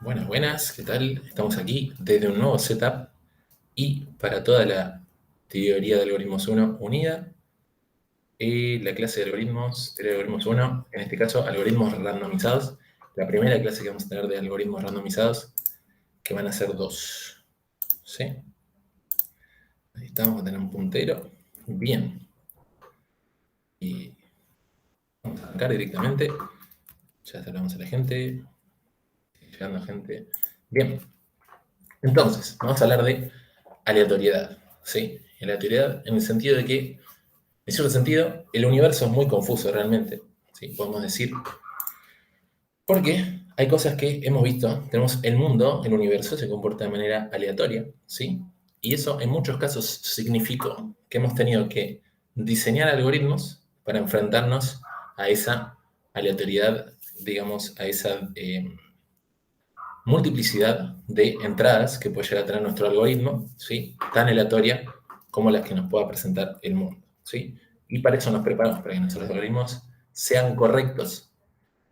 Buenas, buenas, ¿qué tal? Estamos aquí desde un nuevo setup y para toda la teoría de algoritmos 1 unida, la clase de algoritmos, teoría de algoritmos 1, en este caso algoritmos randomizados, la primera clase que vamos a tener de algoritmos randomizados, que van a ser dos. ¿Sí? Ahí estamos, vamos a tener un puntero. Bien. Y vamos a arrancar directamente. Ya saludamos a la gente. Llegando gente. Bien. Entonces, vamos a hablar de aleatoriedad. ¿Sí? Aleatoriedad en el sentido de que, en cierto sentido, el universo es muy confuso realmente. ¿Sí? Podemos decir, porque hay cosas que hemos visto. Tenemos el mundo, el universo se comporta de manera aleatoria. ¿Sí? Y eso en muchos casos significó que hemos tenido que diseñar algoritmos para enfrentarnos a esa aleatoriedad, digamos, a esa multiplicidad de entradas que puede llegar a tener nuestro algoritmo, ¿sí? Tan aleatoria como las que nos pueda presentar el mundo, ¿sí? Y para eso nos preparamos, para que nuestros algoritmos sean correctos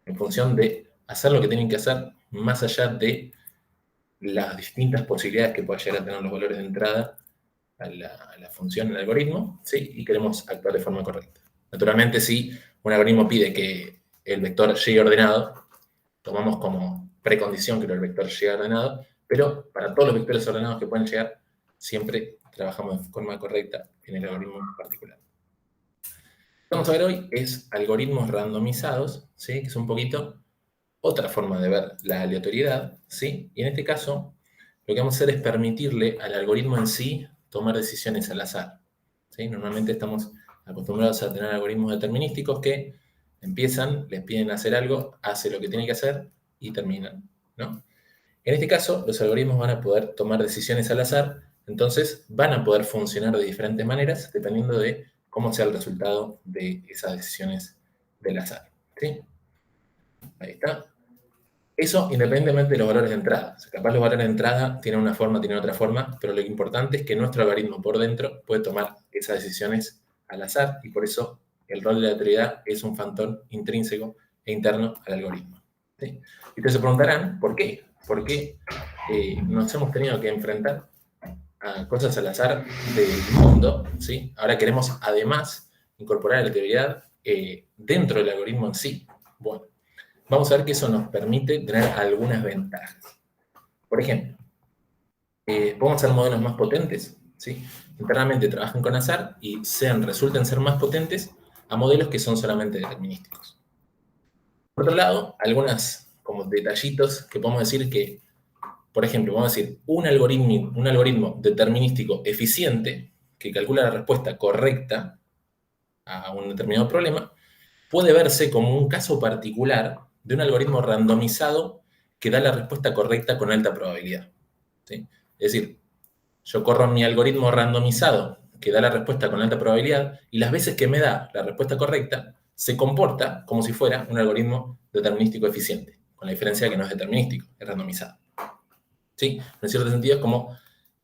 en función de hacer lo que tienen que hacer, más allá de las distintas posibilidades que pueda llegar a tener los valores de entrada a la función del algoritmo, ¿sí? Y queremos actuar de forma correcta. Naturalmente, si un algoritmo pide que el vector llegue ordenado, tomamos como precondición que el vector llegue ordenado, pero para todos los vectores ordenados que pueden llegar, siempre trabajamos de forma correcta en el algoritmo particular. Lo que vamos a ver hoy es algoritmos randomizados, ¿sí? Que es un poquito otra forma de ver la aleatoriedad, ¿sí? Y en este caso, lo que vamos a hacer es permitirle al algoritmo en sí tomar decisiones al azar, ¿sí? Normalmente estamos acostumbrados a tener algoritmos determinísticos que empiezan, les piden hacer algo, hace lo que tiene que hacer y terminan, ¿no? En este caso, los algoritmos van a poder tomar decisiones al azar, entonces van a poder funcionar de diferentes maneras dependiendo de cómo sea el resultado de esas decisiones del azar, ¿sí? Ahí está. Eso independientemente de los valores de entrada. O sea, capaz los valores de entrada tienen una forma, tienen otra forma, pero lo importante es que nuestro algoritmo por dentro puede tomar esas decisiones al azar y por eso el rol de la aleatoriedad es un factor intrínseco e interno al algoritmo. ¿Sí? Y ustedes se preguntarán, ¿por qué? ¿Por qué nos hemos tenido que enfrentar a cosas al azar del mundo? ¿Sí? Ahora queremos además incorporar la aleatoriedad dentro del algoritmo en sí. Bueno, vamos a ver que eso nos permite tener algunas ventajas. Por ejemplo, podemos hacer modelos más potentes, ¿sí? Internamente trabajan con azar y resulten ser más potentes a modelos que son solamente determinísticos. Por otro lado, algunas como detallitos que podemos decir que, por ejemplo, vamos a decir, un algoritmo determinístico eficiente que calcula la respuesta correcta a un determinado problema, puede verse como un caso particular de un algoritmo randomizado que da la respuesta correcta con alta probabilidad, ¿sí? Es decir, yo corro mi algoritmo randomizado que da la respuesta con alta probabilidad y las veces que me da la respuesta correcta se comporta como si fuera un algoritmo determinístico eficiente, con la diferencia de que no es determinístico, es randomizado, ¿sí? En cierto sentido es como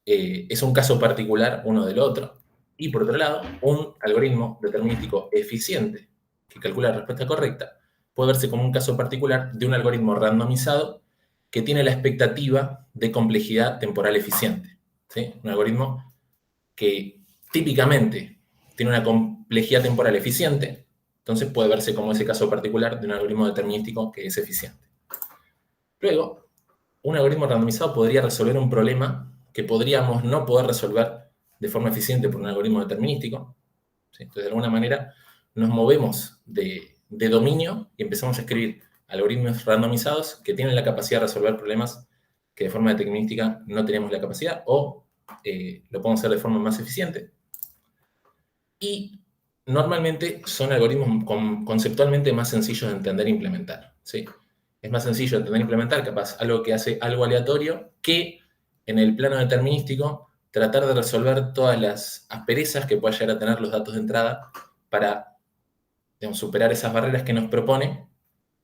es un caso particular uno del otro. Y por otro lado, un algoritmo determinístico eficiente que calcula la respuesta correcta puede verse como un caso particular de un algoritmo randomizado que tiene la expectativa de complejidad temporal eficiente, ¿sí? Un algoritmo que típicamente tiene una complejidad temporal eficiente, entonces puede verse como ese caso particular de un algoritmo determinístico que es eficiente. Luego, un algoritmo randomizado podría resolver un problema que podríamos no poder resolver de forma eficiente por un algoritmo determinístico, ¿sí? Entonces, de alguna manera, nos movemos de dominio y empezamos a escribir algoritmos randomizados que tienen la capacidad de resolver problemas que de forma determinística no tenemos la capacidad o lo podemos hacer de forma más eficiente. Y normalmente son algoritmos conceptualmente más sencillos de entender e implementar, ¿sí? Es más sencillo de entender e implementar, capaz, algo que hace algo aleatorio, que en el plano determinístico tratar de resolver todas las asperezas que pueda llegar a tener los datos de entrada para, digamos, superar esas barreras que nos propone,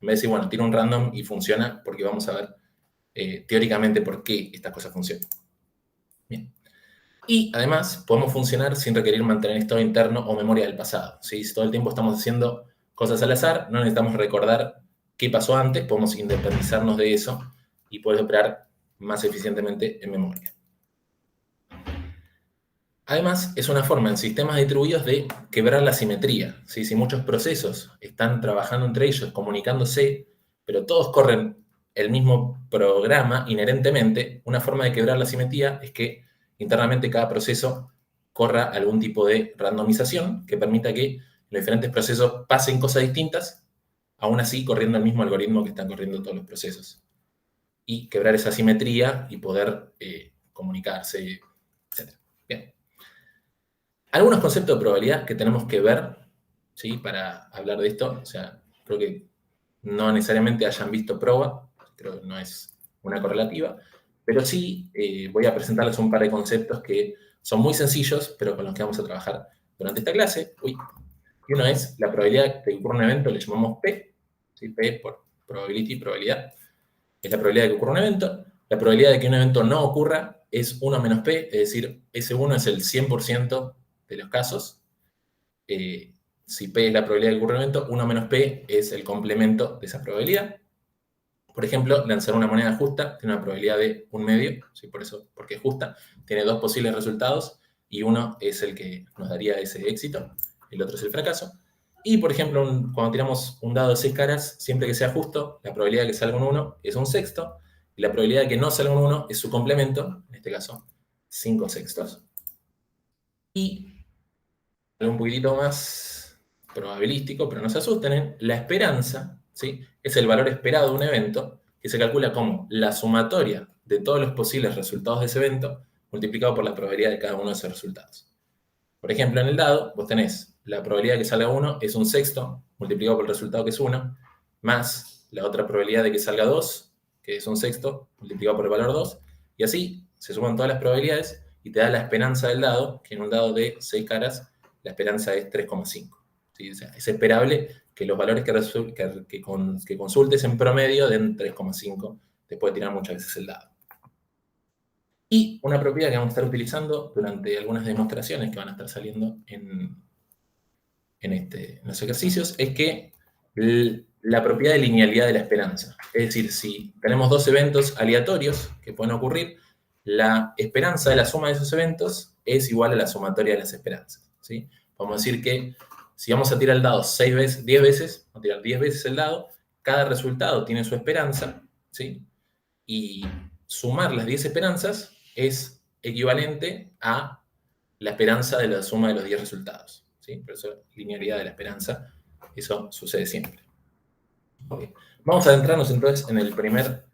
en vez de decir, bueno, tiro un random y funciona, porque vamos a ver teóricamente por qué estas cosas funcionan. Bien. Y además podemos funcionar sin requerir mantener estado interno o memoria del pasado, ¿sí? Si todo el tiempo estamos haciendo cosas al azar, no necesitamos recordar qué pasó antes, podemos independizarnos de eso y puedes operar más eficientemente en memoria. Además, es una forma en sistemas distribuidos de quebrar la simetría. ¿Sí? Si muchos procesos están trabajando entre ellos, comunicándose, pero todos corren el mismo programa inherentemente, una forma de quebrar la simetría es que internamente cada proceso corra algún tipo de randomización que permita que los diferentes procesos pasen cosas distintas, aún así corriendo el mismo algoritmo que están corriendo todos los procesos. Y quebrar esa simetría y poder comunicarse, etc. Bien. Algunos conceptos de probabilidad que tenemos que ver, ¿sí? Para hablar de esto. O sea, creo que no necesariamente hayan visto proba, creo que no es una correlativa, pero sí voy a presentarles un par de conceptos que son muy sencillos, pero con los que vamos a trabajar durante esta clase. Y uno es la probabilidad de que ocurra un evento, le llamamos P, ¿sí? P por probability, probabilidad. Es la probabilidad de que ocurra un evento. La probabilidad de que un evento no ocurra es 1 menos P, es decir, ese 1 es el 100% de los casos. Si P es la probabilidad de que ocurra un evento, 1 menos P es el complemento de esa probabilidad. Por ejemplo, lanzar una moneda justa tiene una probabilidad de 1/2, ¿sí? Por eso, porque es justa, tiene dos posibles resultados y uno es el que nos daría ese éxito, el otro es el fracaso. Y, por ejemplo, cuando tiramos un dado de 6 caras, siempre que sea justo, la probabilidad de que salga un 1 es 1/6, y la probabilidad de que no salga un 1 es su complemento, en este caso, 5/6. Y algo un poquitito más probabilístico, pero no se asusten, la esperanza, ¿sí? Es el valor esperado de un evento que se calcula como la sumatoria de todos los posibles resultados de ese evento multiplicado por la probabilidad de cada uno de esos resultados. Por ejemplo, en el dado, vos tenés la probabilidad de que salga 1 es 1/6 multiplicado por el resultado que es 1, más la otra probabilidad de que salga 2, que es 1/6 multiplicado por el valor 2, y así se suman todas las probabilidades y te da la esperanza del dado, que en un dado de 6 caras, la esperanza es 3,5. ¿Sí? O sea, es esperable que los valores que consultes en promedio den 3,5 después de tirar muchas veces el dado. Y una propiedad que vamos a estar utilizando durante algunas demostraciones que van a estar saliendo en los ejercicios es que la propiedad de linealidad de la esperanza. Es decir, si tenemos dos eventos aleatorios que pueden ocurrir, la esperanza de la suma de esos eventos es igual a la sumatoria de las esperanzas. ¿Sí? Vamos a decir que si vamos a tirar el dado 10 veces, vamos a tirar 10 veces el dado, cada resultado tiene su esperanza, ¿sí? Y sumar las 10 esperanzas es equivalente a la esperanza de la suma de los 10 resultados. ¿Sí? Por eso, linealidad de la esperanza, eso sucede siempre. Okay. Vamos a adentrarnos entonces en el primer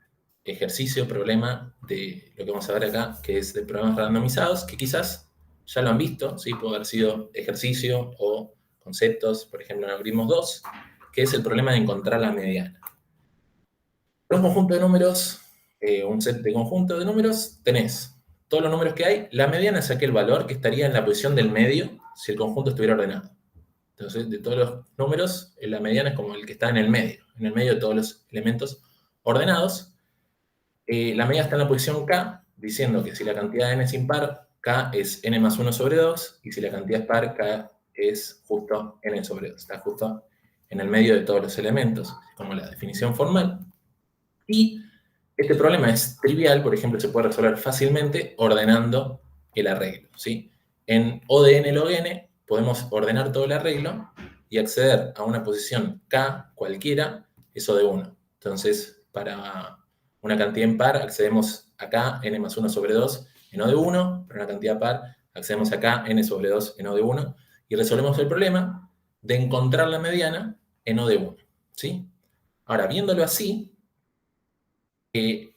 ejercicio, problema de lo que vamos a ver acá, que es de problemas randomizados, que quizás ya lo han visto, ¿sí? Puede haber sido ejercicio o conceptos, por ejemplo, en algoritmos 2, que es el problema de encontrar la mediana. Un conjunto de números, un set de conjunto de números, tenés todos los números que hay, la mediana es aquel valor que estaría en la posición del medio si el conjunto estuviera ordenado. Entonces, de todos los números, la mediana es como el que está en el medio de todos los elementos ordenados. La media está en la posición K, diciendo que si la cantidad de n es impar, K es n más 1 sobre 2, y si la cantidad es par, K es justo n sobre 2. Está justo en el medio de todos los elementos, como la definición formal. Y este problema es trivial, por ejemplo, se puede resolver fácilmente ordenando el arreglo, ¿sí? En O de n log n podemos ordenar todo el arreglo y acceder a una posición K cualquiera, es O de 1. Entonces, para una cantidad impar accedemos a K, n más 1 sobre 2 en O de 1, para una cantidad par accedemos a K, n sobre 2 en O de 1, y resolvemos el problema de encontrar la mediana en O de 1, ¿sí? Ahora, viéndolo así,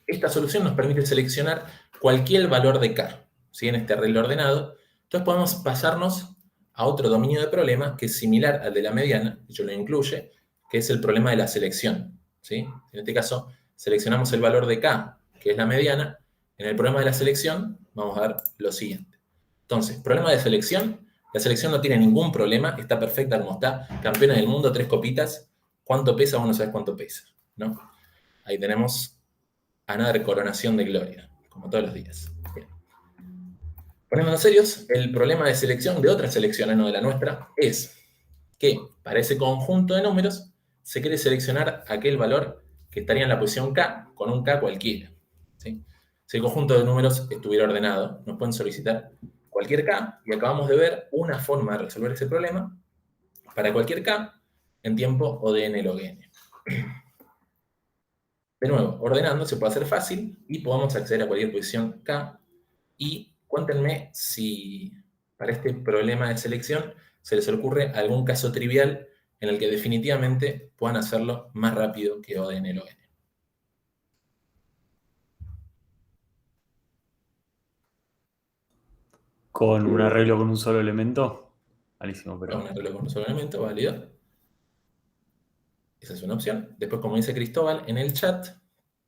esta solución nos permite seleccionar cualquier valor de K, ¿sí? En este arreglo ordenado. Entonces podemos pasarnos a otro dominio de problema que es similar al de la mediana, yo lo incluye, que es el problema de la selección, ¿sí? En este caso, seleccionamos el valor de K, que es la mediana. En el problema de la selección, vamos a ver lo siguiente. Entonces, problema de selección, la selección no tiene ningún problema, está perfecta como está, campeona del mundo, 3 copitas. ¿Cuánto pesa? Vos no sabés cuánto pesa, ¿no? Ahí tenemos another coronación de gloria, como todos los días. Bien. Poniéndonos serios, el problema de selección de otras selecciones, no de la nuestra, es que para ese conjunto de números se quiere seleccionar aquel valor que que estaría en la posición K con un K cualquiera, ¿sí? Si el conjunto de números estuviera ordenado, nos pueden solicitar cualquier K, y acabamos de ver una forma de resolver ese problema para cualquier K en tiempo O de n log n. De nuevo, ordenando se puede hacer fácil y podemos acceder a cualquier posición K. Y cuéntenme si para este problema de selección se les ocurre algún caso trivial en el que definitivamente puedan hacerlo más rápido que O de n log n. ¿Con un arreglo con un solo elemento? Malísimo, pero... Un arreglo con un solo elemento, válido. Esa es una opción. Después, como dice Cristóbal en el chat,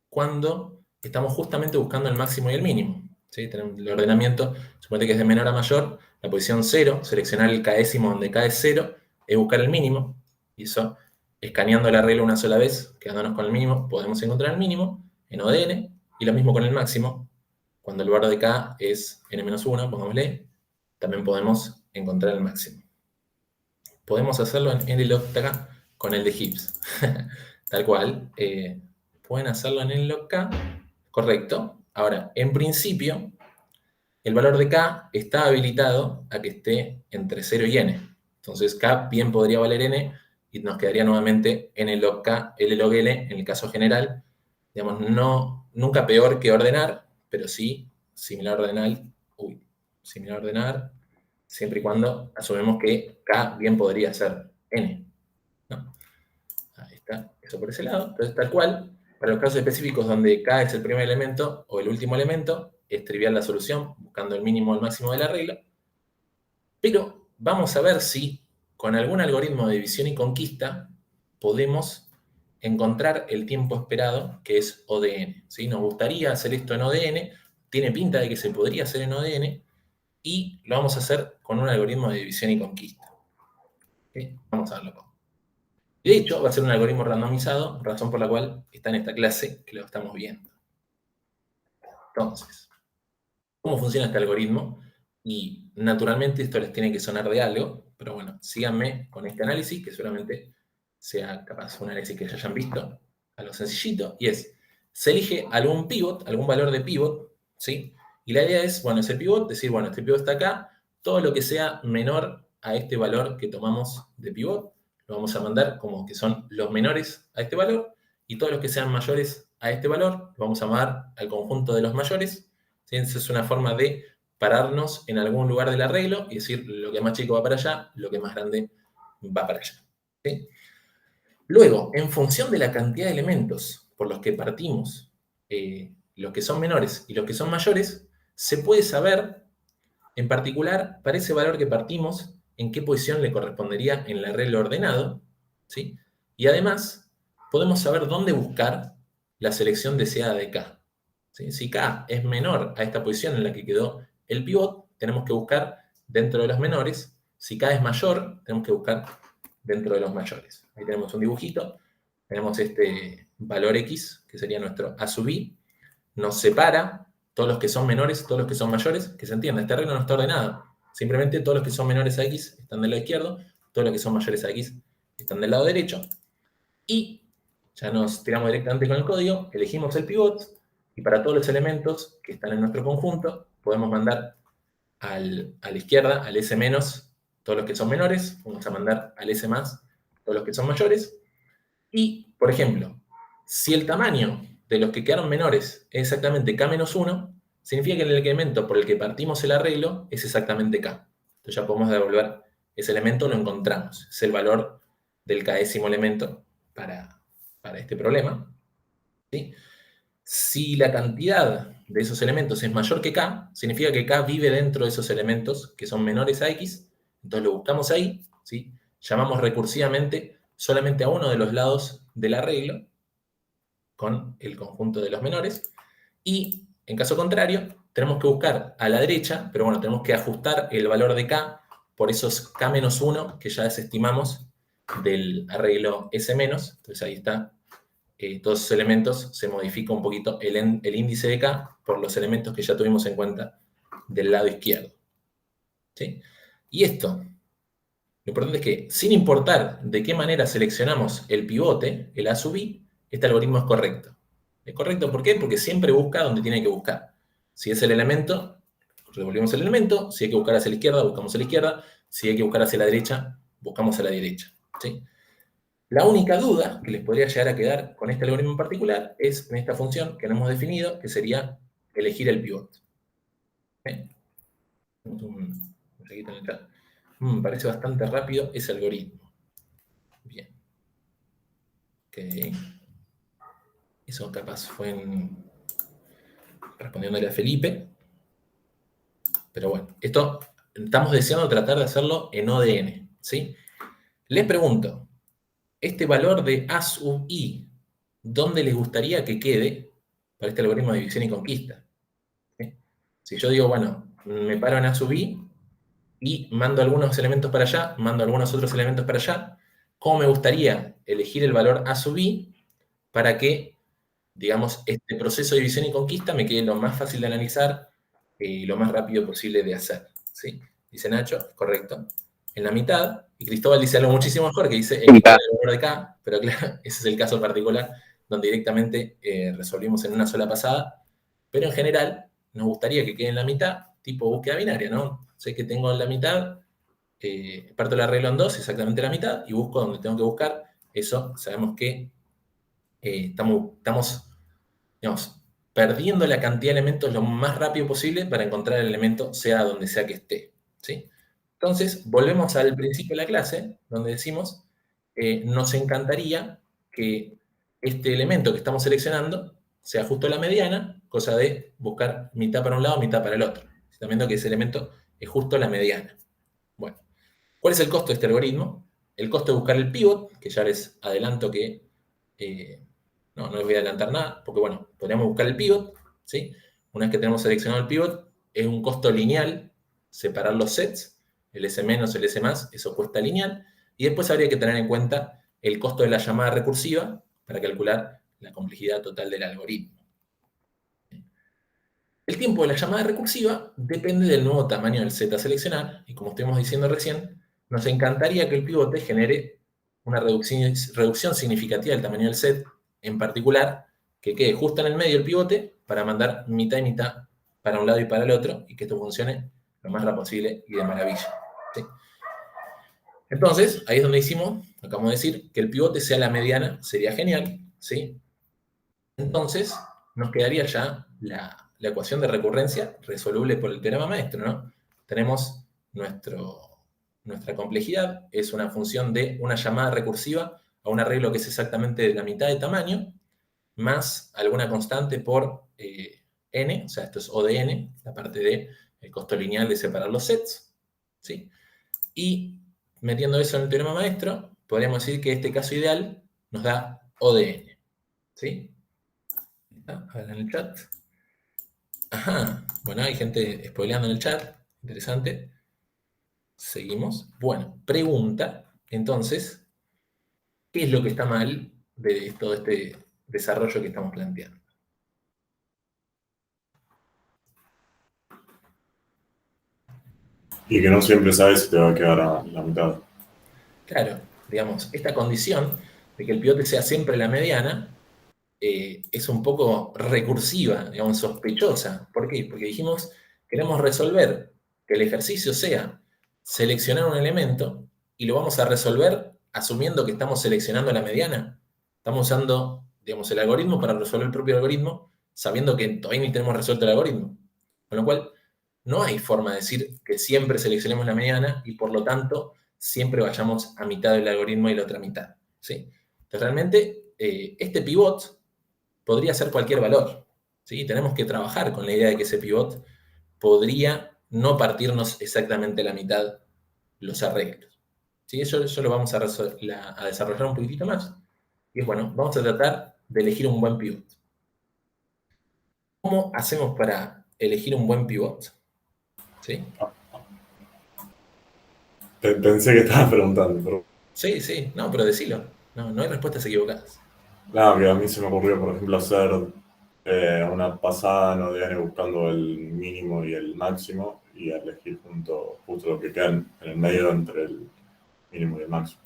cuando estamos justamente buscando el máximo y el mínimo, ¿sí? Tenemos el ordenamiento, suponete que es de menor a mayor, la posición 0, seleccionar el késimo donde K es 0, es buscar el mínimo, y eso, escaneando el arreglo una sola vez, quedándonos con el mínimo, podemos encontrar el mínimo en O de n, y lo mismo con el máximo, cuando el valor de K es n-1, pongámosle, también podemos encontrar el máximo. Podemos hacerlo en nlog-k con el de Gibbs. Tal cual. Pueden hacerlo en nlog-k, correcto. Ahora, en principio, el valor de k está habilitado a que esté entre 0 y n. Entonces, k bien podría valer n, y nos quedaría nuevamente nlog-k, l log l, en el caso general. Digamos, nunca peor que ordenar, pero sí similar a ordenar, similar a ordenar, siempre y cuando asumimos que k bien podría ser n, ¿no? Ahí está, eso por ese lado. Entonces, tal cual, para los casos específicos donde k es el primer elemento o el último elemento, es trivial la solución, buscando el mínimo o el máximo de la regla. Pero vamos a ver si con algún algoritmo de división y conquista podemos encontrar el tiempo esperado, que es O de n, ¿sí? Nos gustaría hacer esto en O de n, tiene pinta de que se podría hacer en O de n, y lo vamos a hacer con un algoritmo de división y conquista. ¿Sí? Vamos a verlo. De hecho, va a ser un algoritmo randomizado, razón por la cual está en esta clase que lo estamos viendo. Entonces, ¿cómo funciona este algoritmo? Y naturalmente esto les tiene que sonar de algo, pero bueno, síganme con este análisis, que seguramente sea capaz un análisis que ya hayan visto, algo sencillito, y es, se elige algún pivot, algún valor de pivot, ¿sí? Y la idea es, bueno, ese pivot, decir, bueno, este pivot está acá, todo lo que sea menor a este valor que tomamos de pivot, lo vamos a mandar como que son los menores a este valor, y todos los que sean mayores a este valor, lo vamos a mandar al conjunto de los mayores, ¿sí? Esa es una forma de pararnos en algún lugar del arreglo y decir lo que más chico va para allá, lo que más grande va para allá. ¿Sí? Luego, en función de la cantidad de elementos por los que partimos, los que son menores y los que son mayores, se puede saber, en particular, para ese valor que partimos, en qué posición le correspondería en el arreglo ordenado, ¿sí? Y además, podemos saber dónde buscar la selección deseada de K. ¿Sí? Si K es menor a esta posición en la que quedó el pivot, tenemos que buscar dentro de los menores. Si K es mayor, tenemos que buscar dentro de los mayores. Ahí tenemos un dibujito, tenemos este valor X, que sería nuestro A sub I, nos separa todos los que son menores, todos los que son mayores, que se entienda, este arreglo no está ordenado. Simplemente todos los que son menores a X están del lado izquierdo, todos los que son mayores a X están del lado derecho, y ya nos tiramos directamente con el código, elegimos el pivot, y para todos los elementos que están en nuestro conjunto, podemos mandar a la izquierda, al S menos, todos los que son menores, vamos a mandar al S más, todos los que son mayores, y, por ejemplo, si el tamaño de los que quedaron menores es exactamente K-1, significa que el elemento por el que partimos el arreglo es exactamente K. Entonces ya podemos devolver ese elemento, lo encontramos. Es el valor del késimo elemento para este problema. ¿Sí? Si la cantidad de esos elementos es mayor que K, significa que K vive dentro de esos elementos que son menores a X, entonces lo buscamos ahí, ¿sí? Llamamos recursivamente solamente a uno de los lados del arreglo con el conjunto de los menores, y en caso contrario, tenemos que buscar a la derecha, pero bueno, tenemos que ajustar el valor de K por esos K-1 que ya desestimamos del arreglo S-, entonces ahí está. Todos esos elementos, se modifica un poquito el índice de K por los elementos que ya tuvimos en cuenta del lado izquierdo. ¿Sí? Y esto, lo importante es que, sin importar de qué manera seleccionamos el pivote, el A sub I, este algoritmo es correcto. ¿Es correcto por qué? Porque siempre busca donde tiene que buscar. Si es el elemento, revolvemos el elemento. Si hay que buscar hacia la izquierda, buscamos a la izquierda. Si hay que buscar hacia la derecha, buscamos a la derecha. ¿Sí? La única duda que les podría llegar a quedar con este algoritmo en particular es en esta función que no hemos definido, que sería elegir el pivot. ¿Okay? Un mensajito en el chat. Me parece bastante rápido ese algoritmo. Bien. Ok. Eso capaz fue respondiéndole a Felipe. Pero bueno, esto estamos deseando tratar de hacerlo en ODN. ¿Sí? Les pregunto, este valor de A sub I, ¿dónde les gustaría que quede para este algoritmo de división y conquista? ¿Sí? Si yo digo, bueno, me paro en A sub I y mando algunos elementos para allá, mando algunos otros elementos para allá, ¿cómo me gustaría elegir el valor A sub I para que, digamos, este proceso de división y conquista me quede lo más fácil de analizar y lo más rápido posible de hacer? ¿Sí? Dice Nacho, correcto. En la mitad, y Cristóbal dice algo muchísimo mejor, que dice el valor de K, pero claro, ese es el caso particular, donde directamente resolvimos en una sola pasada, pero en general nos gustaría que quede en la mitad, tipo búsqueda binaria, ¿no? Sé que tengo en la mitad, parto el arreglo en dos, exactamente la mitad, y busco donde tengo que buscar. Eso sabemos que estamos, digamos, perdiendo la cantidad de elementos lo más rápido posible para encontrar el elemento sea donde sea que esté. ¿Sí? Entonces, volvemos al principio de la clase, donde decimos, nos encantaría que este elemento que estamos seleccionando sea justo la mediana, cosa de buscar mitad para un lado, mitad para el otro. Están viendo que ese elemento es justo la mediana. Bueno, ¿cuál es el costo de este algoritmo? El costo de buscar el pivot, que ya les adelanto que no les voy a adelantar nada, porque bueno, podríamos buscar el pivot, ¿sí? Una vez que tenemos seleccionado el pivot, es un costo lineal separar los sets, el S menos, el S más, eso cuesta lineal, y después habría que tener en cuenta el costo de la llamada recursiva para calcular la complejidad total del algoritmo. El tiempo de la llamada recursiva depende del nuevo tamaño del set a seleccionar, y como estuvimos diciendo recién, nos encantaría que el pivote genere una reducción significativa del tamaño del set, en particular, que quede justo en el medio el pivote para mandar mitad y mitad para un lado y para el otro, y que esto funcione lo más rápido posible y de maravilla. ¿Sí? Entonces, ahí es donde acabamos de decir, que el pivote sea la mediana, sería genial, ¿sí? Entonces, nos quedaría ya la ecuación de recurrencia resoluble por el teorema maestro, ¿no? Tenemos nuestra complejidad, es una función de una llamada recursiva a un arreglo que es exactamente de la mitad de tamaño, más alguna constante por n, o sea, esto es O de n, la parte de el costo lineal de separar los sets, ¿sí? Y metiendo eso en el teorema maestro, podríamos decir que este caso ideal nos da O de n, ¿sí? A ver en el chat. Ajá, bueno, hay gente spoileando en el chat, interesante. Seguimos. Bueno, pregunta, entonces, ¿qué es lo que está mal de todo este desarrollo que estamos planteando? Y que no siempre sabes si te va a quedar a la mitad. Claro, digamos, esta condición de que el pivote sea siempre la mediana es un poco recursiva, digamos, sospechosa. ¿Por qué? Porque dijimos, queremos resolver que el ejercicio sea seleccionar un elemento y lo vamos a resolver asumiendo que estamos seleccionando la mediana. Estamos usando, digamos, el algoritmo para resolver el propio algoritmo, sabiendo que todavía ni tenemos resuelto el algoritmo. Con lo cual, no hay forma de decir que siempre seleccionemos la mediana y por lo tanto siempre vayamos a mitad del algoritmo y la otra mitad. ¿Sí? Entonces, realmente, este pivot podría ser cualquier valor. ¿Sí? Tenemos que trabajar con la idea de que ese pivot podría no partirnos exactamente la mitad los arreglos. ¿Sí? Eso lo vamos a desarrollar un poquitito más. Y es bueno, vamos a tratar de elegir un buen pivot. ¿Cómo hacemos para elegir un buen pivot? ¿Sí? Pensé que estabas preguntando, pero... Sí, no, pero decilo. No hay respuestas equivocadas. Nada, que a mí se me ocurrió, por ejemplo, hacer una pasada en ODN buscando el mínimo y el máximo y elegir justo lo que queda en el medio entre el mínimo y el máximo.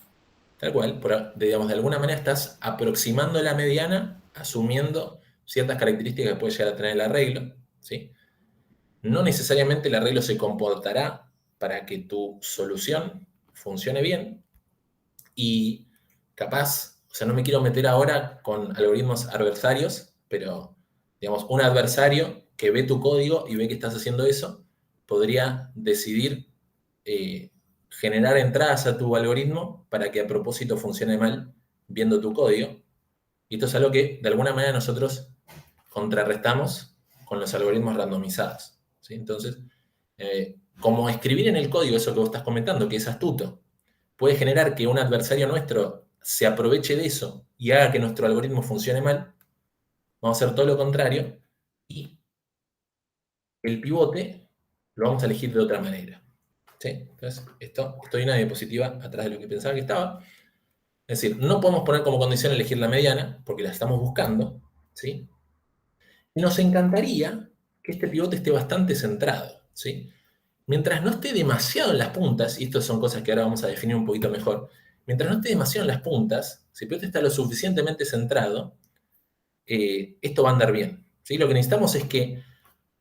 Tal cual, digamos, de alguna manera estás aproximando la mediana, asumiendo ciertas características que puede llegar a tener el arreglo, ¿sí? No necesariamente el arreglo se comportará para que tu solución funcione bien, y capaz, o sea, no me quiero meter ahora con algoritmos adversarios, pero, digamos, un adversario que ve tu código y ve que estás haciendo eso, podría decidir generar entradas a tu algoritmo para que a propósito funcione mal viendo tu código. Y esto es algo que de alguna manera nosotros contrarrestamos con los algoritmos randomizados, ¿sí? Entonces, como escribir en el código eso que vos estás comentando, que es astuto, puede generar que un adversario nuestro se aproveche de eso y haga que nuestro algoritmo funcione mal, vamos a hacer todo lo contrario y el pivote lo vamos a elegir de otra manera. ¿Sí? Entonces, estoy en una diapositiva atrás de lo que pensaba que estaba. Es decir, no podemos poner como condición elegir la mediana, porque la estamos buscando, ¿sí? Nos encantaría que este pivote esté bastante centrado, ¿sí? Mientras no esté demasiado en las puntas, y estas son cosas que ahora vamos a definir un poquito mejor, mientras no esté demasiado en las puntas, si el pivote está lo suficientemente centrado, esto va a andar bien, ¿sí? Lo que necesitamos es que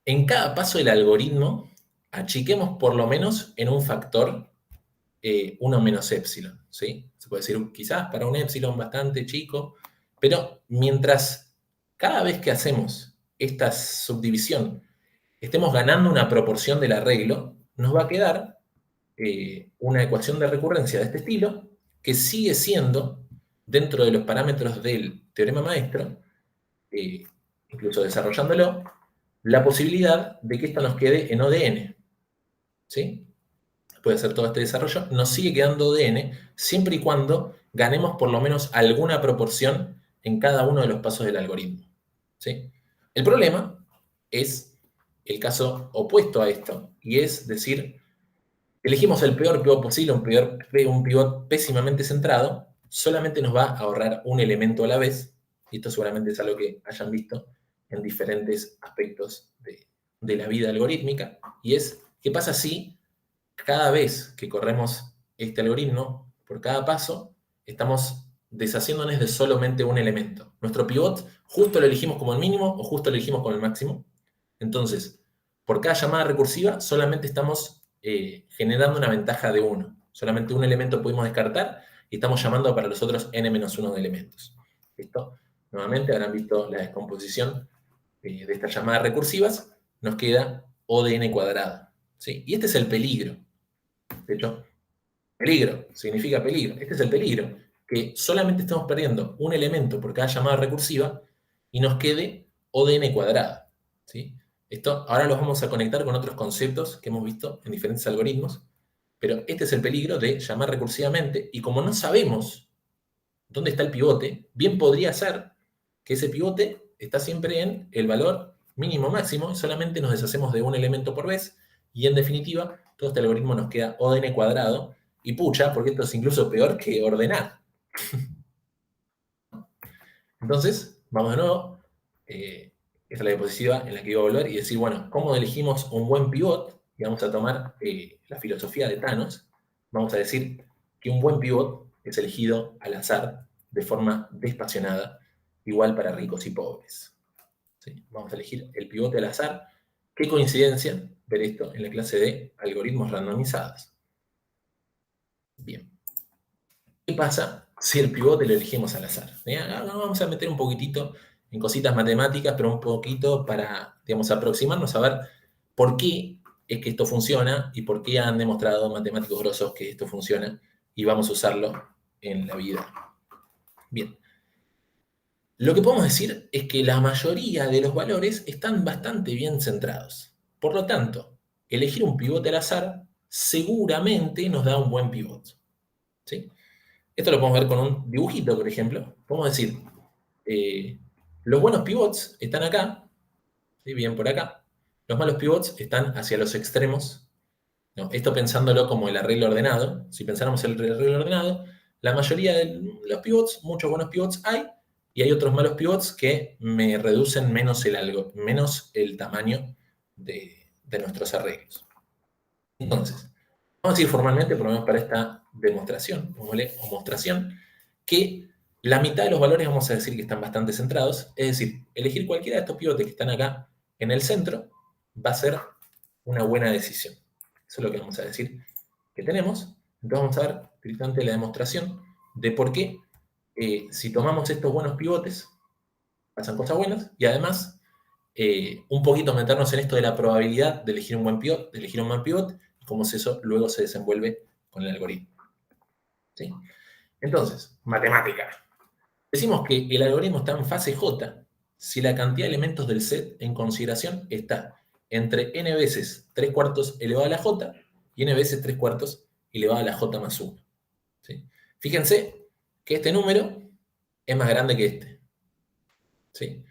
en cada paso del algoritmo achiquemos por lo menos en un factor 1 menos epsilon, ¿sí? Se puede decir quizás para un epsilon bastante chico, pero mientras cada vez que hacemos esta subdivisión estemos ganando una proporción del arreglo, nos va a quedar una ecuación de recurrencia de este estilo que sigue siendo, dentro de los parámetros del teorema maestro, incluso desarrollándolo, la posibilidad de que esto nos quede en ODN, ¿sí? Puede hacer todo este desarrollo, nos sigue quedando ODN siempre y cuando ganemos por lo menos alguna proporción en cada uno de los pasos del algoritmo, ¿sí? El problema es el caso opuesto a esto, y es decir, elegimos el peor pivot posible, un pivot pésimamente centrado, solamente nos va a ahorrar un elemento a la vez, y esto seguramente es algo que hayan visto en diferentes aspectos de la vida algorítmica, y es, ¿qué pasa si cada vez que corremos este algoritmo, por cada paso, estamos deshaciéndonos de solamente un elemento? Nuestro pivot justo lo elegimos como el mínimo o justo lo elegimos como el máximo. Entonces, por cada llamada recursiva solamente estamos generando una ventaja de 1. Solamente un elemento pudimos descartar y estamos llamando para los otros n-1 de elementos. ¿Listo? Nuevamente habrán visto la descomposición de estas llamadas recursivas. Nos queda O de n cuadrado, ¿sí? Y este es el peligro. De hecho, peligro significa peligro. Este es el peligro, que solamente estamos perdiendo un elemento por cada llamada recursiva y nos quede O de n cuadrado, ¿sí? Esto ahora los vamos a conectar con otros conceptos que hemos visto en diferentes algoritmos, pero este es el peligro de llamar recursivamente, y como no sabemos dónde está el pivote, bien podría ser que ese pivote está siempre en el valor mínimo máximo y solamente nos deshacemos de un elemento por vez, y en definitiva todo este algoritmo nos queda O de n cuadrado, y pucha, porque esto es incluso peor que ordenar. Entonces, vamos de nuevo. Esta es la diapositiva en la que iba a volver y decir, bueno, ¿cómo elegimos un buen pivot? Y vamos a tomar la filosofía de Thanos. Vamos a decir que un buen pivot es elegido al azar, de forma despasionada, igual para ricos y pobres. ¿Sí? Vamos a elegir el pivote al azar. Qué coincidencia ver esto en la clase de algoritmos randomizados. Bien. ¿Qué pasa si el pivote lo elegimos al azar? Ahora vamos a meter un poquitito en cositas matemáticas, pero un poquito para, digamos, aproximarnos a ver por qué es que esto funciona y por qué han demostrado matemáticos grosos que esto funciona, y vamos a usarlo en la vida. Bien. Lo que podemos decir es que la mayoría de los valores están bastante bien centrados. Por lo tanto, elegir un pivote al azar seguramente nos da un buen pivot, ¿sí? Esto lo podemos ver con un dibujito, por ejemplo. Podemos decir, los buenos pivots están acá, ¿sí? Bien por acá. Los malos pivots están hacia los extremos. No, esto pensándolo como el arreglo ordenado. Si pensáramos el arreglo ordenado, la mayoría de los pivots, muchos buenos pivots hay, y hay otros malos pivots que me reducen menos el tamaño de nuestros arreglos. Entonces, Vamos a decir formalmente, por lo menos para esta demostración, o mostración, que la mitad de los valores vamos a decir que están bastante centrados, es decir, elegir cualquiera de estos pivotes que están acá en el centro va a ser una buena decisión. Eso es lo que vamos a decir que tenemos. Entonces vamos a ver directamente la demostración de por qué si tomamos estos buenos pivotes, pasan cosas buenas, y además un poquito meternos en esto de la probabilidad de elegir un buen pivot, y cómo eso luego se desenvuelve con el algoritmo. ¿Sí? Entonces, matemática. Decimos que el algoritmo está en fase J si la cantidad de elementos del set en consideración está entre n veces 3/4 elevado a la j y n veces 3/4 elevado a la j más 1. ¿Sí? Fíjense que este número es más grande que este. ¿Sí?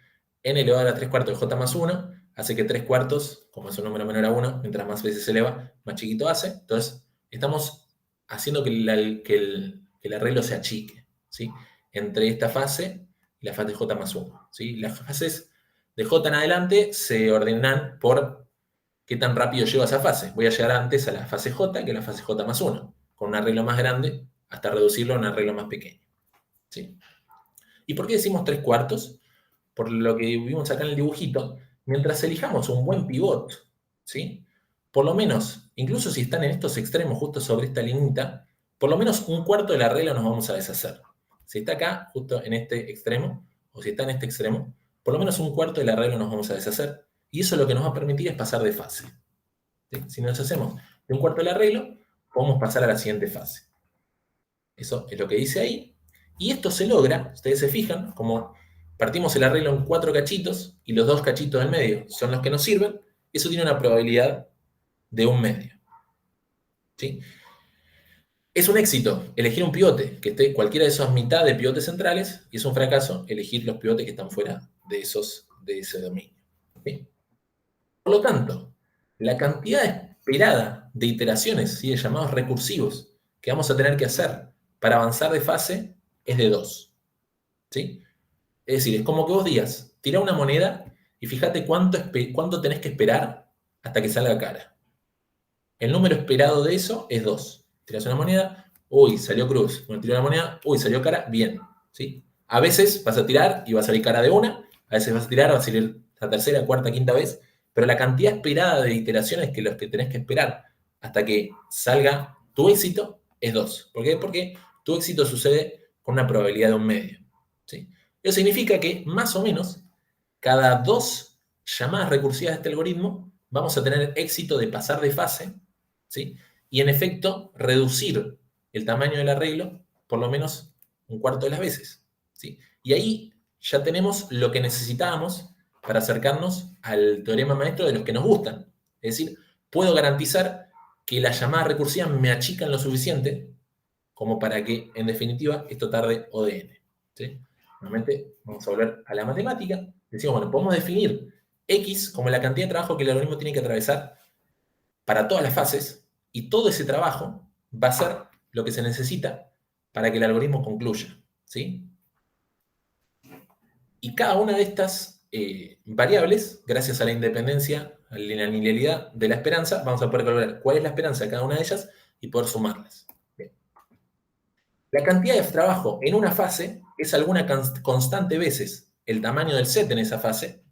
N elevado a la 3/4 de j más 1 hace que 3/4, como es un número menor a 1, mientras más veces se eleva, más chiquito hace. Entonces, estamos haciendo que el arreglo se achique, ¿sí? Entre esta fase y la fase de j más 1. ¿Sí? Las fases de j en adelante se ordenan por qué tan rápido llego a esa fase. Voy a llegar antes a la fase j que a la fase j más 1, con un arreglo más grande hasta reducirlo a un arreglo más pequeño. ¿Sí? ¿Y por qué decimos 3/4? Por lo que vimos acá en el dibujito, mientras elijamos un buen pivot, ¿sí? Por lo menos, incluso si están en estos extremos justo sobre esta liñita, por lo menos 1/4 de la regla nos vamos a deshacer. Si está acá, justo en este extremo, o si está en este extremo, por lo menos 1/4 de la regla nos vamos a deshacer, y eso lo que nos va a permitir es pasar de fase. ¿Sí? Si nos deshacemos de 1/4 del arreglo, podemos pasar a la siguiente fase. Eso es lo que dice ahí. Y esto se logra, ustedes se fijan, como partimos el arreglo en 4 cachitos y los 2 cachitos del medio son los que nos sirven, eso tiene una probabilidad de 1/2. ¿Sí? Es un éxito elegir un pivote que esté cualquiera de esas mitad de pivotes centrales, y es un fracaso elegir los pivotes que están fuera de ese dominio. ¿Sí? Por lo tanto, la cantidad esperada de iteraciones, ¿sí?, de llamados recursivos, que vamos a tener que hacer para avanzar de fase es de 2. ¿Sí? Es decir, es como que vos digas, tirá una moneda y fíjate cuánto tenés que esperar hasta que salga cara. El número esperado de eso es 2. Tirás una moneda, uy, salió cruz. Bueno, tiró la moneda, uy, salió cara, bien. ¿Sí? A veces vas a tirar y va a salir cara de una, a veces vas a tirar, va a salir la tercera, cuarta, quinta vez, pero la cantidad esperada de iteraciones que los que tenés que esperar hasta que salga tu éxito es 2. ¿Por qué? Porque tu éxito sucede con una probabilidad de 1/2. ¿Sí? Eso significa que, más o menos, cada 2 llamadas recursivas de este algoritmo vamos a tener éxito de pasar de fase, ¿sí? Y en efecto, reducir el tamaño del arreglo por lo menos 1/4 de las veces, ¿sí? Y ahí ya tenemos lo que necesitábamos para acercarnos al teorema maestro de los que nos gustan. Es decir, puedo garantizar que las llamadas recursivas me achican lo suficiente como para que, en definitiva, esto tarde O de n. ¿Sí? Nuevamente, vamos a volver a la matemática. Decimos, bueno, podemos definir X como la cantidad de trabajo que el algoritmo tiene que atravesar para todas las fases, y todo ese trabajo va a ser lo que se necesita para que el algoritmo concluya. ¿Sí? Y cada una de estas variables, gracias a la independencia, a la linealidad de la esperanza, vamos a poder calcular cuál es la esperanza de cada una de ellas y poder sumarlas. Bien. La cantidad de trabajo en una fase es alguna constante veces el tamaño del set en esa fase,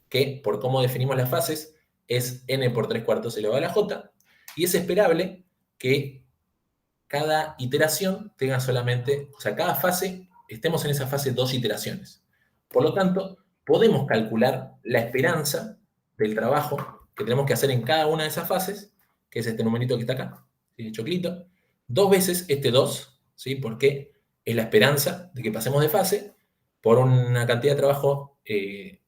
que por cómo definimos las fases es n por 3/4 elevado a la j, y es esperable que cada iteración tenga solamente, o sea, cada fase, estemos en esa fase 2 iteraciones. Por lo tanto, podemos calcular la esperanza del trabajo que tenemos que hacer en cada una de esas fases, que es este numerito que está acá, ¿sí? Choclito, 2 veces este 2, ¿sí? Porque es la esperanza de que pasemos de fase por una cantidad de trabajo que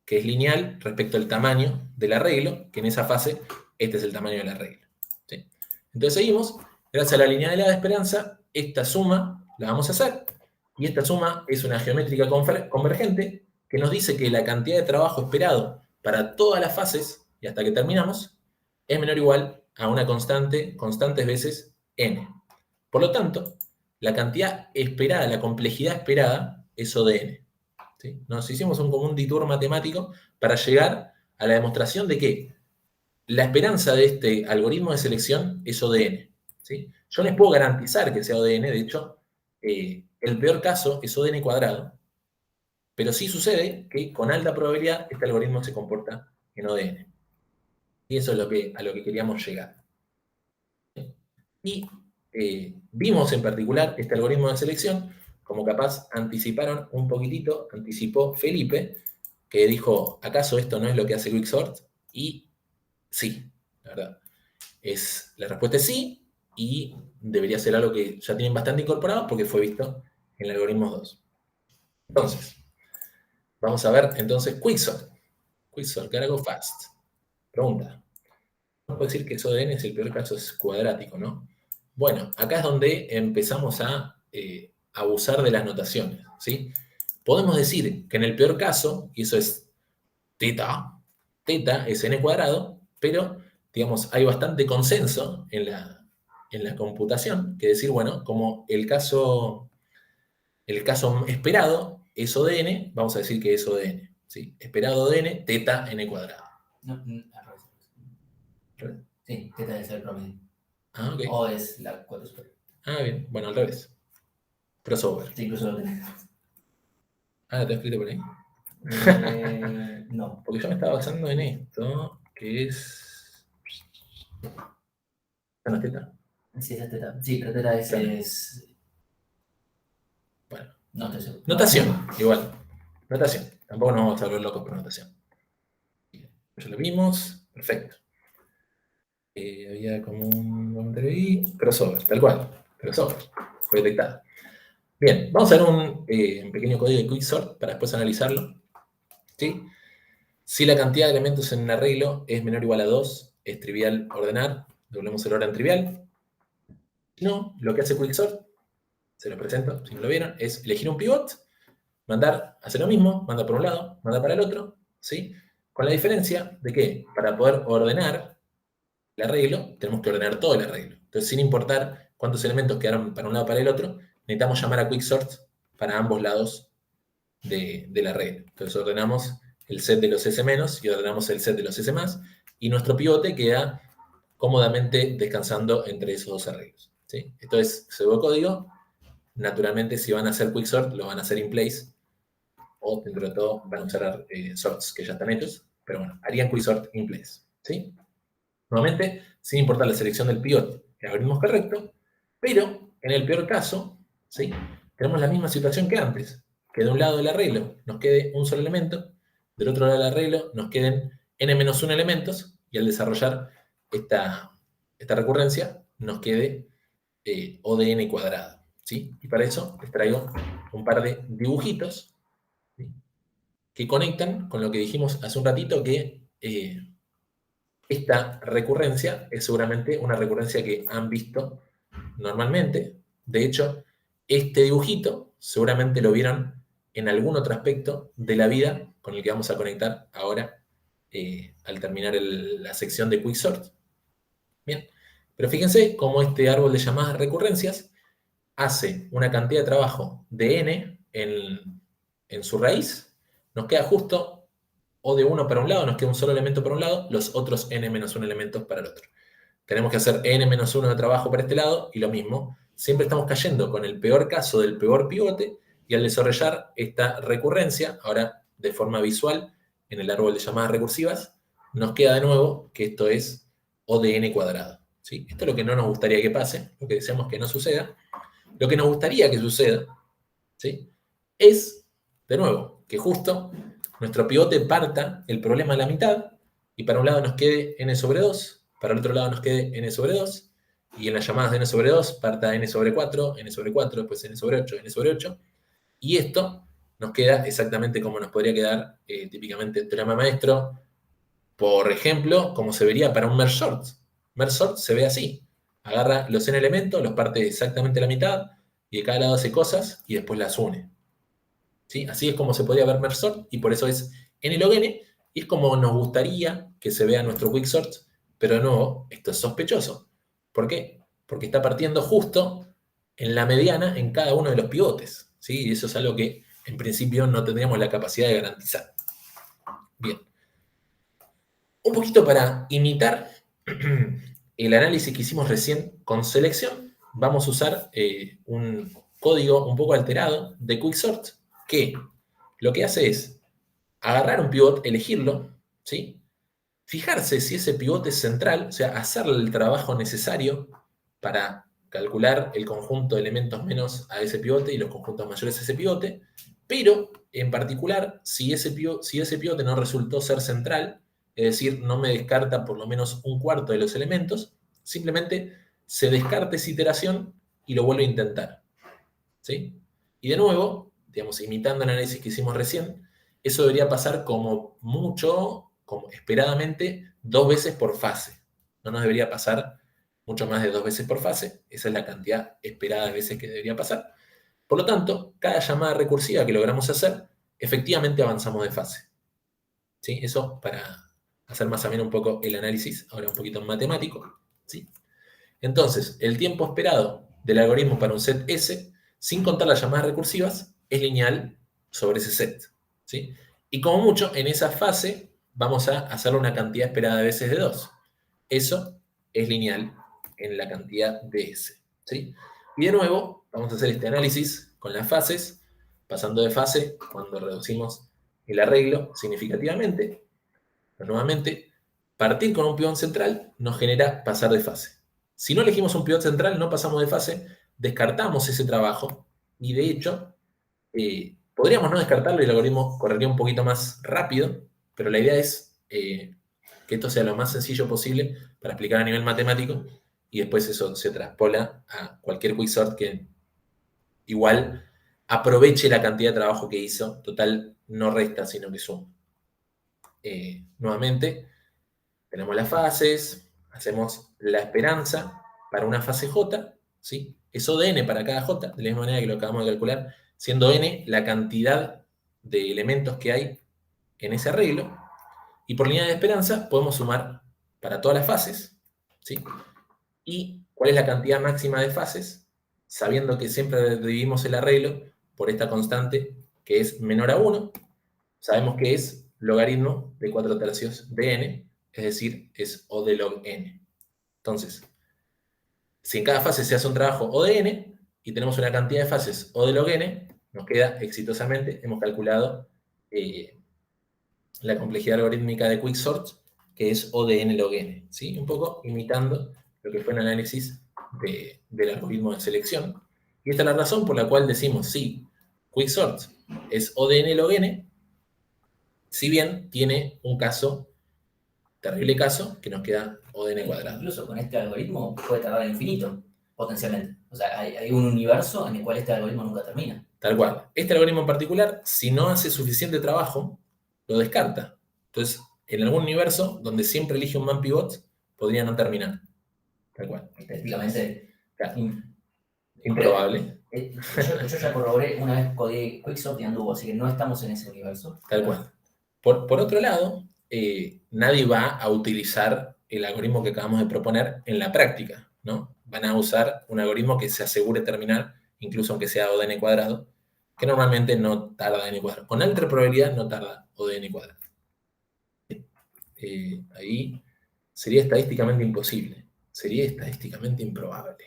es lineal respecto al tamaño del arreglo, que en esa fase este es el tamaño del arreglo. ¿Sí? Entonces seguimos, gracias a la linealidad de esperanza, esta suma la vamos a hacer, y esta suma es una geométrica convergente que nos dice que la cantidad de trabajo esperado para todas las fases, y hasta que terminamos, es menor o igual a una constantes veces n. Por lo tanto, la cantidad esperada, la complejidad esperada, es O de n. ¿Sí? Nos hicimos como un detour matemático para llegar a la demostración de que la esperanza de este algoritmo de selección es ODN, ¿sí? Yo les puedo garantizar que sea ODN, de hecho, el peor caso es ODN cuadrado, pero sí sucede que con alta probabilidad este algoritmo se comporta en ODN. Y eso es a lo que queríamos llegar. Y vimos en particular este algoritmo de selección, como capaz anticiparon un poquitito, anticipó Felipe, que dijo, ¿acaso esto no es lo que hace Quicksort? Y sí, la verdad. La respuesta es sí, y debería ser algo que ya tienen bastante incorporado porque fue visto en el algoritmo 2. Entonces, vamos a ver entonces Quicksort. Quicksort, gotta go fast. Pregunta. No puedo decir que eso de n es el peor caso, es cuadrático, ¿no? Bueno, acá es donde empezamos a abusar de las notaciones, ¿sí? Podemos decir que en el peor caso, y eso es teta es n cuadrado, pero, digamos, hay bastante consenso en la computación, que decir, bueno, como el caso esperado es O de n, vamos a decir que es O de n, ¿sí? Esperado de n, teta n cuadrado. No, al revés. Sí, teta debe ser el promedio. Ah, ok. O es la 4 superior. Ah, bien. Bueno, al revés. Crossover. Sí, incluso lo tenés. Ah, ¿lo tengo escrito por ahí? No. Porque yo me estaba basando en esto, que es... ¿Esta no es teta? Sí, esa es teta. Sí, pero teta es... Bueno. No estoy seguro. Notación, igual. Notación. Tampoco nos vamos a volver locos por notación. Ya lo vimos. Perfecto. Había como un comentario ahí. Crossover, tal cual. Crossover. Fue detectado. Bien, vamos a ver un pequeño código de Quicksort para después analizarlo. ¿Sí? Si la cantidad de elementos en un arreglo es menor o igual a 2, es trivial ordenar. Doblemos el orden trivial. Si no, lo que hace Quicksort, se lo presento, si no lo vieron, es elegir un pivot, hacer lo mismo, mandar por un lado, mandar para el otro, ¿sí? Con la diferencia de que para poder ordenar el arreglo, tenemos que ordenar todo el arreglo. Entonces, sin importar cuántos elementos quedaron para un lado o para el otro, necesitamos llamar a Quicksort para ambos lados del arreglo. Entonces, ordenamos el set de los S- y ordenamos el set de los S+, y nuestro pivote queda cómodamente descansando entre esos dos arreglos, ¿sí? Esto es pseudocódigo. Naturalmente, si van a hacer Quicksort, lo van a hacer in place, o dentro de todo van a usar sorts que ya están hechos, pero bueno, harían Quicksort in place, ¿sí? Nuevamente, sin importar la selección del pivot, el algoritmo es correcto, pero en el peor caso, ¿sí? Tenemos la misma situación que antes, que de un lado del arreglo nos quede un solo elemento, del otro lado del arreglo nos queden n-1 elementos, y al desarrollar esta recurrencia nos quede O de n cuadrado, ¿sí? Y para eso les traigo un par de dibujitos, ¿sí? Que conectan con lo que dijimos hace un ratito, que esta recurrencia es seguramente una recurrencia que han visto normalmente. De hecho, este dibujito seguramente lo vieron en algún otro aspecto de la vida con el que vamos a conectar ahora al terminar la sección de Quicksort. Bien, pero fíjense cómo este árbol de llamadas recurrencias hace una cantidad de trabajo de n en su raíz, nos queda justo O de 1 para un lado, nos queda un solo elemento para un lado, los otros n-1 elementos para el otro. Tenemos que hacer n-1 de trabajo para este lado, y lo mismo, siempre estamos cayendo con el peor caso del peor pivote, y al desarrollar esta recurrencia, ahora de forma visual, en el árbol de llamadas recursivas, nos queda de nuevo que esto es O de n cuadrado, ¿sí? Esto es lo que no nos gustaría que pase, lo que deseamos que no suceda. Lo que nos gustaría que suceda, ¿sí? Es, de nuevo, que justo nuestro pivote parta el problema a la mitad, y para un lado nos quede n sobre 2, para el otro lado nos quede n sobre 2, y en las llamadas de n sobre 2 parta n sobre 4, después n sobre 8, n sobre 8, y esto nos queda exactamente como nos podría quedar típicamente el teorema maestro, por ejemplo, como se vería para un merge sort. Merge sort se ve así: agarra los n elementos, los parte exactamente a la mitad, y de cada lado hace cosas, y después las une. ¿Sí? Así es como se podría ver merge sort, y por eso es n log n, y es como nos gustaría que se vea nuestro quicksort, pero de nuevo, esto es sospechoso. ¿Por qué? Porque está partiendo justo en la mediana en cada uno de los pivotes, ¿sí? Y eso es algo que en principio no tendríamos la capacidad de garantizar. Bien. Un poquito para imitar el análisis que hicimos recién con selección, vamos a usar un código un poco alterado de Quicksort, que lo que hace es agarrar un pivot, elegirlo, ¿sí? Fijarse si ese pivote es central, o sea, hacerle el trabajo necesario para calcular el conjunto de elementos menos a ese pivote y los conjuntos mayores a ese pivote, pero en particular, si ese pivote no resultó ser central, es decir, no me descarta por lo menos un cuarto de los elementos, simplemente se descarta esa iteración y lo vuelve a intentar, ¿sí? Y de nuevo, digamos, imitando el análisis que hicimos recién, eso debería pasar como mucho, como esperadamente, 2 veces por fase. No nos debería pasar mucho más de 2 veces por fase. Esa es la cantidad esperada de veces que debería pasar. Por lo tanto, cada llamada recursiva que logramos hacer, efectivamente avanzamos de fase. ¿Sí? Eso para hacer más o menos un poco el análisis, ahora un poquito matemático. ¿Sí? Entonces, el tiempo esperado del algoritmo para un set S, sin contar las llamadas recursivas, es lineal sobre ese set, ¿sí? Y como mucho, en esa fase vamos a hacerle una cantidad esperada de veces de 2. Eso es lineal en la cantidad de S, ¿sí? Y de nuevo, vamos a hacer este análisis con las fases, pasando de fase cuando reducimos el arreglo significativamente. Pero nuevamente, partir con un pivot central nos genera pasar de fase. Si no elegimos un pivot central, no pasamos de fase, descartamos ese trabajo y de hecho podríamos no descartarlo y el algoritmo correría un poquito más rápido, pero la idea es que esto sea lo más sencillo posible para explicar a nivel matemático y después eso se traspola a cualquier quicksort que igual aproveche la cantidad de trabajo que hizo. Total, no resta, sino que suma. Nuevamente, tenemos las fases, hacemos la esperanza para una fase J, ¿sí? Es O de n para cada J, de la misma manera que lo acabamos de calcular, siendo n la cantidad de elementos que hay en ese arreglo. Y por línea de esperanza podemos sumar para todas las fases, ¿sí? ¿Y cuál es la cantidad máxima de fases? Sabiendo que siempre dividimos el arreglo por esta constante que es menor a 1, sabemos que es logaritmo de 4/3 de n, es decir, es O de log n. Entonces, si en cada fase se hace un trabajo O de n y tenemos una cantidad de fases O de log n, nos queda exitosamente, hemos calculado la complejidad algorítmica de Quicksort, que es O de n log n, ¿sí? Un poco imitando lo que fue el análisis del algoritmo de selección. Y esta es la razón por la cual decimos, sí, Quicksort es O de n log n, si bien tiene un caso, terrible caso, que nos queda O de n cuadrado. Incluso con este algoritmo puede tardar infinito, potencialmente. O sea, hay un universo en el cual este algoritmo nunca termina. Tal cual. Este algoritmo en particular, si no hace suficiente trabajo, lo descarta. Entonces, en algún universo donde siempre elige un man pivot, podría no terminar. Tal cual. Estadísticamente, Claro. Improbable. Yo ya corroboré, una vez codié Quicksort y anduvo, así que no estamos en ese universo. Tal cual. Por otro lado, nadie va a utilizar el algoritmo que acabamos de proponer en la práctica, ¿no? Van a usar un algoritmo que se asegure terminar, incluso aunque sea O de n cuadrado, que normalmente no tarda n cuadrado. Con alta probabilidad no tarda O de n cuadrado. Ahí sería estadísticamente imposible. Sería estadísticamente improbable.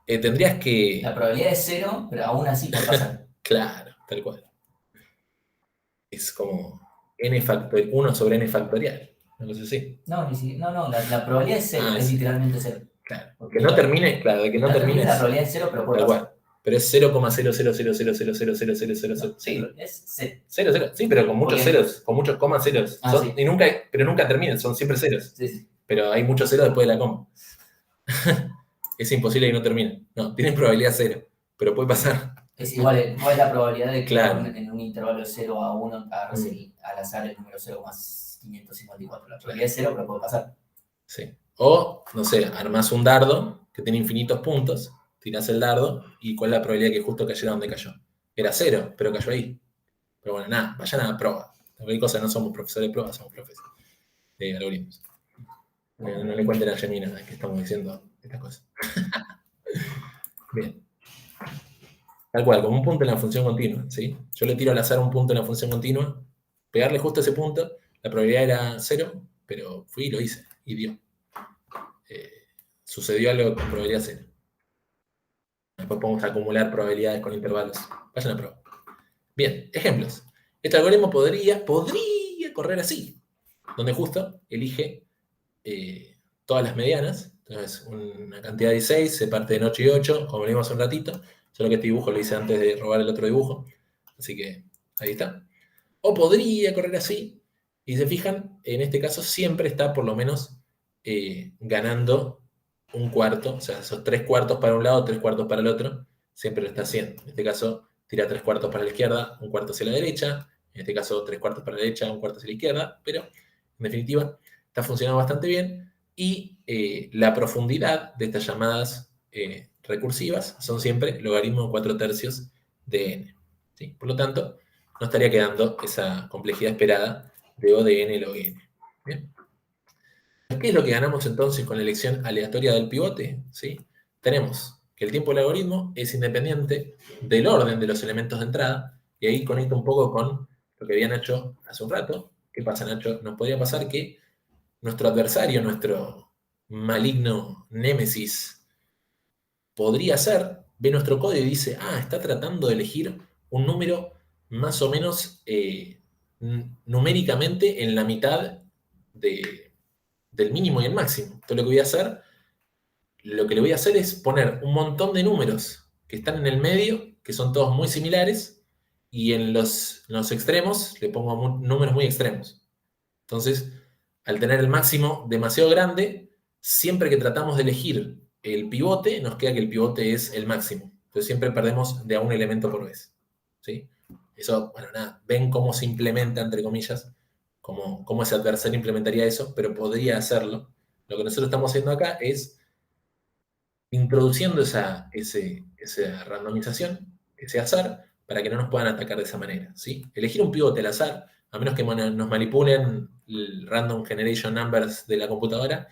Tendrías que... La probabilidad es 0, pero aún así puede pasar. Claro, tal cual. Es como 1 sobre n factorial. Una cosa así. No, la probabilidad es 0, es literalmente 0. Claro. Que no termine, claro, de que no termine. La probabilidad es 0, pero puede Tal pasar. cual. Pero es 0,00000000000. Sí, Es 0. 0. Sí, pero con muchos ceros, con muchos comas ceros. Sí. Pero nunca terminan, son siempre ceros. Sí. Pero hay muchos ceros después de la coma. Es imposible que no termine. No, tienen probabilidad 0, pero puede pasar. Es igual, ¿cuál es la probabilidad de que Claro. en un intervalo de 0 a 1 agarres al azar el número 0,554? La probabilidad es 0, pero puede pasar. Sí. O, no sé, armás un dardo que tiene infinitos puntos, tirás el dardo y cuál es la probabilidad de que justo cayera donde cayó. Era 0, pero cayó ahí. Pero bueno, nada, vayan a la prueba. Cualquier cosa, no somos profesores de prueba, somos profesores de algoritmos. No le cuenten a Gemina que estamos diciendo estas cosas. Bien. Tal cual, como un punto en la función continua, ¿sí? Yo le tiro al azar un punto en la función continua, pegarle justo a ese punto, La probabilidad era 0, pero fui y lo hice, y dio. Sucedió algo con probabilidad 0. Después podemos acumular probabilidades con intervalos. Vayan a probar. Bien, ejemplos. Este algoritmo podría correr así, donde justo elige todas las medianas. Entonces, una cantidad de 16 se parte en 8 y 8, como vimos hace un ratito. Solo que este dibujo lo hice antes de robar el otro dibujo. Así que ahí está. O podría correr así. Y se fijan, en este caso siempre está por lo menos ganando un cuarto. O sea, esos 3 cuartos para un lado, 3 cuartos para el otro. Siempre lo está haciendo. En este caso, tira 3 cuartos para la izquierda, un cuarto hacia la derecha. En este caso, 3 cuartos para la derecha, un cuarto hacia la izquierda. Pero, en definitiva, está funcionando bastante bien. Y la profundidad de estas llamadas recursivas son siempre logaritmo 4/3 de n. ¿Sí? Por lo tanto, no estaría quedando esa complejidad esperada de O de n log n. ¿Bien? ¿Qué es lo que ganamos entonces con la elección aleatoria del pivote? ¿Sí? Tenemos que el tiempo del algoritmo es independiente del orden de los elementos de entrada, y ahí conecta un poco con lo que había Nacho hace un rato. ¿Qué pasa, Nacho? Nos podría pasar que nuestro adversario, nuestro maligno némesis, podría ser, ve nuestro código y dice, está tratando de elegir un número más o menos numéricamente en la mitad del mínimo y el máximo. Entonces lo que le voy a hacer es poner un montón de números que están en el medio, que son todos muy similares, y en los extremos le pongo números muy extremos. Entonces, al tener el máximo demasiado grande, siempre que tratamos de elegir el pivote, nos queda que el pivote es el máximo. Entonces siempre perdemos de a un elemento por vez. ¿Sí? Eso, bueno, nada, ven cómo se implementa, entre comillas, cómo ese adversario implementaría eso, pero podría hacerlo. Lo que nosotros estamos haciendo acá es introduciendo esa randomización, ese azar, para que no nos puedan atacar de esa manera. ¿Sí? Elegir un pivote al azar, a menos que nos manipulen el random generation numbers de la computadora,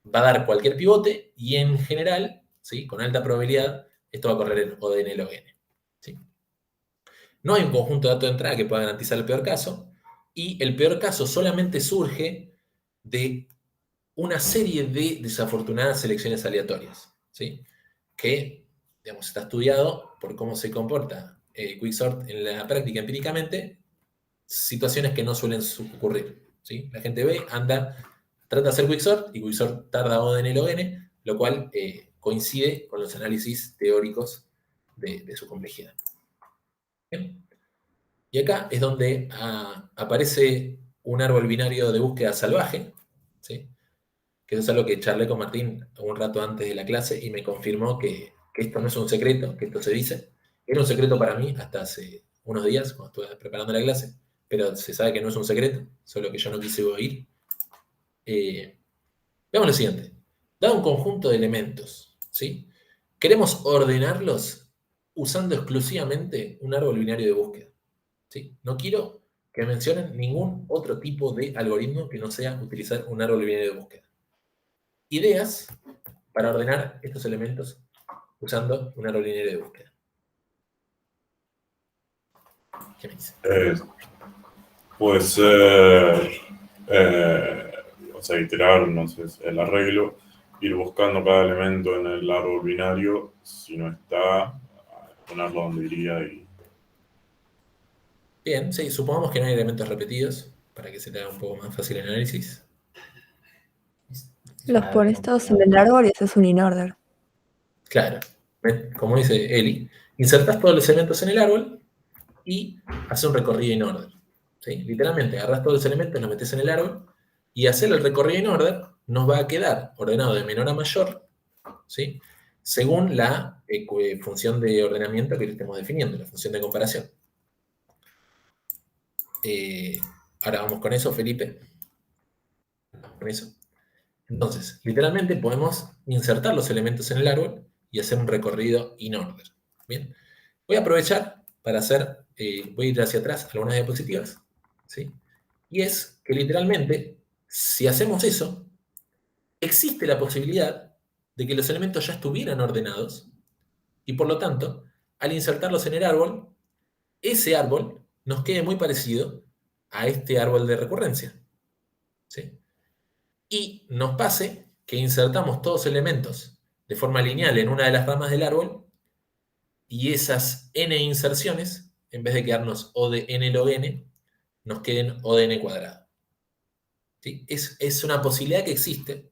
va a dar cualquier pivote y en general, ¿sí? Con alta probabilidad, esto va a correr en O de n log n. ¿Sí? No hay un conjunto de datos de entrada que pueda garantizar el peor caso, y el peor caso solamente surge de una serie de desafortunadas selecciones aleatorias, ¿sí? Que, digamos, está estudiado por cómo se comporta Quicksort en la práctica empíricamente, situaciones que no suelen ocurrir, ¿sí? La gente trata de hacer Quicksort, y Quicksort tarda O de n log n, lo cual coincide con los análisis teóricos de su complejidad. ¿Bien? Y acá es donde aparece un árbol binario de búsqueda salvaje, ¿sí? Que eso es algo que charlé con Martín un rato antes de la clase y me confirmó que esto no es un secreto, que esto se dice. Era un secreto para mí hasta hace unos días, cuando estuve preparando la clase, pero se sabe que no es un secreto, solo que yo no quise oír. Veamos lo siguiente. Dado un conjunto de elementos, ¿sí? Queremos ordenarlos usando exclusivamente un árbol binario de búsqueda, ¿sí? No quiero que mencionen ningún otro tipo de algoritmo que no sea utilizar un árbol binario de búsqueda. Ideas para ordenar estos elementos usando un árbol binario de búsqueda. ¿Qué me dice? Puede ser, o sea, iterar, no sé, el arreglo, ir buscando cada elemento en el árbol binario, si no está, ponerlo donde iría y... Bien, sí, supongamos que no hay elementos repetidos, para que se te haga un poco más fácil el análisis. Los pones todos en el árbol y haces un in-order. Claro, como dice Eli, insertás todos los elementos en el árbol y haces un recorrido in order. ¿Sí? Literalmente, agarrás todos los elementos, los metes en el árbol y hacer el recorrido in order nos va a quedar ordenado de menor a mayor, ¿sí? Según la función de ordenamiento que le estemos definiendo, la función de comparación. Ahora vamos con eso, Felipe. Vamos con eso. Entonces, literalmente podemos insertar los elementos en el árbol y hacer un recorrido in order. Bien. Voy a aprovechar para voy a ir hacia atrás algunas diapositivas, ¿sí? Y es que literalmente, si hacemos eso, existe la posibilidad de que los elementos ya estuvieran ordenados y por lo tanto, al insertarlos en el árbol, ese árbol nos quede muy parecido a este árbol de recurrencia. ¿sí? Y nos pase que insertamos todos elementos de forma lineal en una de las ramas del árbol y esas n inserciones, en vez de quedarnos O de n log n, nos queden O de n cuadrado. ¿Sí? Es una posibilidad que existe,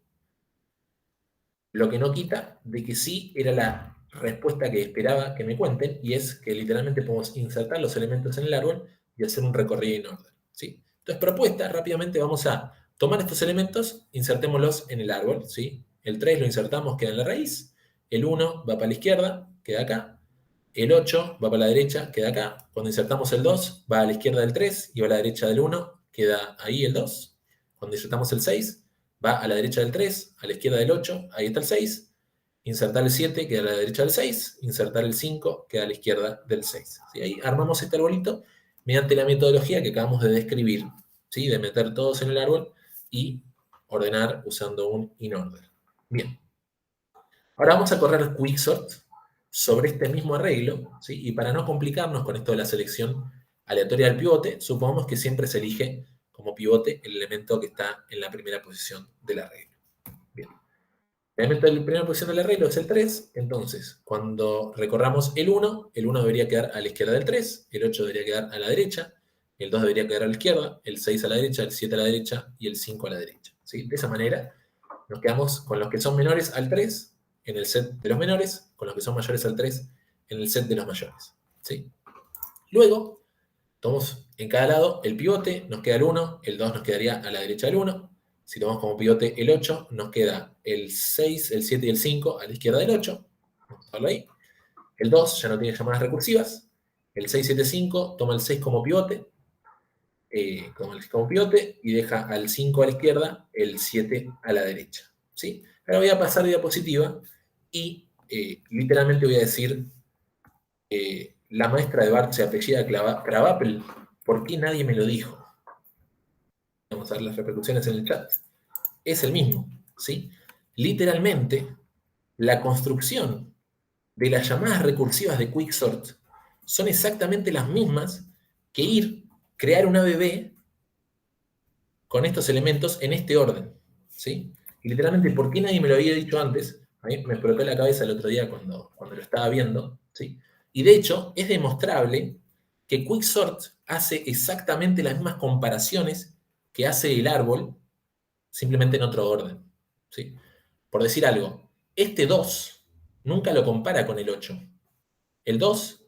lo que no quita de que sí era la respuesta que esperaba que me cuenten, y es que literalmente podemos insertar los elementos en el árbol y hacer un recorrido en orden. ¿Sí? Entonces, propuesta, rápidamente vamos a tomar estos elementos, insertémoslos en el árbol. ¿Sí? El 3 lo insertamos, queda en la raíz. El 1 va para la izquierda, queda acá. El 8 va para la derecha, queda acá. Cuando insertamos el 2, va a la izquierda del 3 y va a la derecha del 1, queda ahí el 2. Cuando insertamos el 6, va a la derecha del 3, a la izquierda del 8, ahí está el 6. Insertar el 7, queda a la derecha del 6. Insertar el 5, queda a la izquierda del 6. ¿Sí? Ahí armamos este arbolito mediante la metodología que acabamos de describir, ¿sí? De meter todos en el árbol y ordenar usando un inorder. Bien. Ahora vamos a correr quicksort sobre este mismo arreglo, ¿sí? Y para no complicarnos con esto de la selección aleatoria del pivote, supongamos que siempre se elige como pivote el elemento que está en la primera posición del arreglo. Bien. El elemento de la primera posición del arreglo es el 3, entonces cuando recorramos el 1 debería quedar a la izquierda del 3, el 8 debería quedar a la derecha, el 2 debería quedar a la izquierda, el 6 a la derecha, el 7 a la derecha y el 5 a la derecha. ¿Sí? De esa manera nos quedamos con los que son menores al 3 en el set de los menores, con los que son mayores al 3 en el set de los mayores. ¿Sí? Luego, tomamos en cada lado el pivote, nos queda el 1, el 2 nos quedaría a la derecha del 1. Si tomamos como pivote el 8, nos queda el 6, el 7 y el 5 a la izquierda del 8. Vamos a dejarlo ahí. El 2 ya no tiene llamadas recursivas. El 6, 7, 5 toma el 6 como pivote. Y deja al 5 a la izquierda, el 7 a la derecha. ¿Sí? Ahora voy a pasar de diapositiva y literalmente voy a decir la maestra de Bart se apellida Krabappel. ¿Por qué nadie me lo dijo? Vamos a ver las repercusiones en el chat. Es el mismo, ¿sí? Literalmente, la construcción de las llamadas recursivas de quicksort son exactamente las mismas que crear una ABB con estos elementos en este orden, ¿sí? Y literalmente, ¿por qué nadie me lo había dicho antes? A mí me explotó la cabeza el otro día cuando lo estaba viendo, ¿sí? Y de hecho, es demostrable que quicksort hace exactamente las mismas comparaciones que hace el árbol, simplemente en otro orden, ¿sí? Por decir algo, este 2 nunca lo compara con el 8. El 2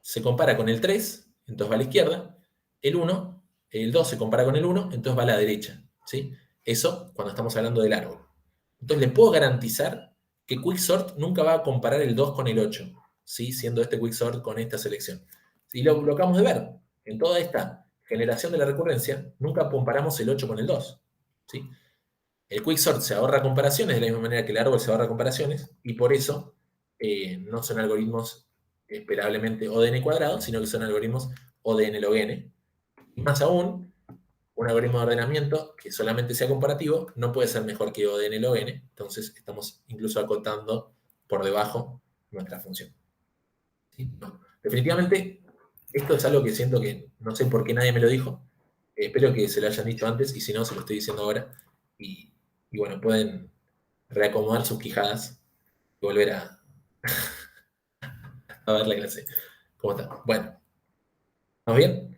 se compara con el 3, entonces va a la izquierda. El 2 se compara con el 1, entonces va a la derecha, ¿sí? Eso cuando estamos hablando del árbol. Entonces le puedo garantizar que quicksort nunca va a comparar el 2 con el 8, ¿sí? Siendo este quicksort con esta selección. Y lo acabamos de ver. En toda esta generación de la recurrencia, nunca comparamos el 8 con el 2, ¿sí? El quicksort se ahorra comparaciones de la misma manera que el árbol se ahorra comparaciones, y por eso no son algoritmos esperablemente O de n cuadrado, sino que son algoritmos O de n log n. Y más aún, un algoritmo de ordenamiento que solamente sea comparativo no puede ser mejor que O de n log n, entonces estamos incluso acotando por debajo nuestra función. ¿Sí? No. Definitivamente, esto es algo que siento que no sé por qué nadie me lo dijo. Espero que se lo hayan dicho antes, y si no, se lo estoy diciendo ahora. Y bueno, pueden reacomodar sus quijadas y volver a ver la clase. ¿Cómo está? Bueno, ¿estamos bien?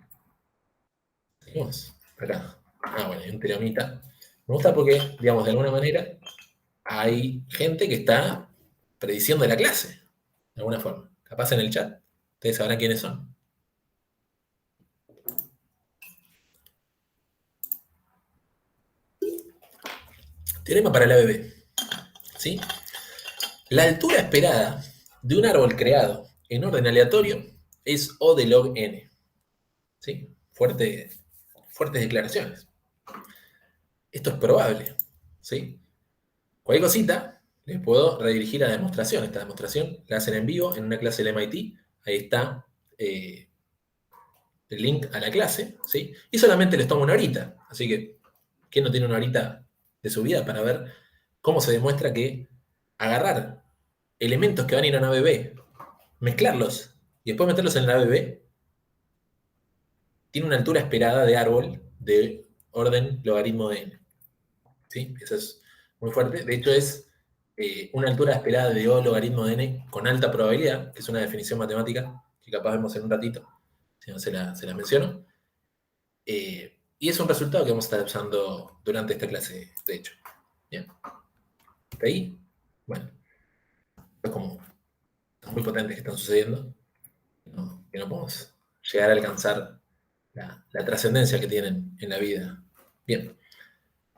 Seguimos acá. Bueno, hay un telemita. Me gusta porque, digamos, de alguna manera hay gente que está prediciendo la clase, de alguna forma. Capaz en el chat, ustedes sabrán quiénes son. Teorema para el ABB. ¿Sí? La altura esperada de un árbol creado en orden aleatorio es O de log n. ¿Sí? Fuertes declaraciones. Esto es probable. ¿Sí? Cualquier cosita, les puedo redirigir a la demostración. Esta demostración la hacen en vivo en una clase del MIT. Ahí está el link a la clase. ¿Sí? Y solamente les tomo una horita. Así que, ¿quién no tiene una horita de su vida para ver cómo se demuestra que agarrar elementos que van a ir a una ABB, mezclarlos y después meterlos en la ABB, tiene una altura esperada de árbol de orden logaritmo de n. ¿Sí? Eso es muy fuerte. De hecho, es una altura esperada de O logaritmo de n con alta probabilidad, que es una definición matemática que capaz vemos en un ratito, si no se la menciono. Y es un resultado que vamos a estar usando durante esta clase, de hecho. Bien. ¿Está ahí? Bueno. Es como cosas muy potentes que están sucediendo, que no podemos llegar a alcanzar la trascendencia que tienen en la vida. Bien.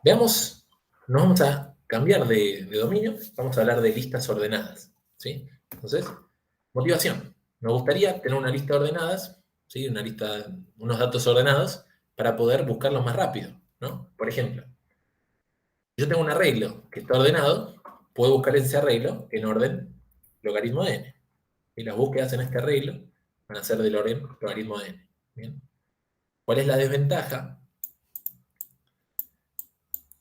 Veamos, nos vamos a cambiar de dominio, vamos a hablar de listas ordenadas. ¿Sí? Entonces, motivación. Nos gustaría tener una lista de ordenadas, ¿sí? Una lista, unos datos ordenados, para poder buscarlos más rápido, ¿no? Por ejemplo, yo tengo un arreglo que está ordenado, puedo buscar ese arreglo en orden logaritmo de n. Y las búsquedas en este arreglo van a ser del orden logaritmo de n. ¿Bien? ¿Cuál es la desventaja?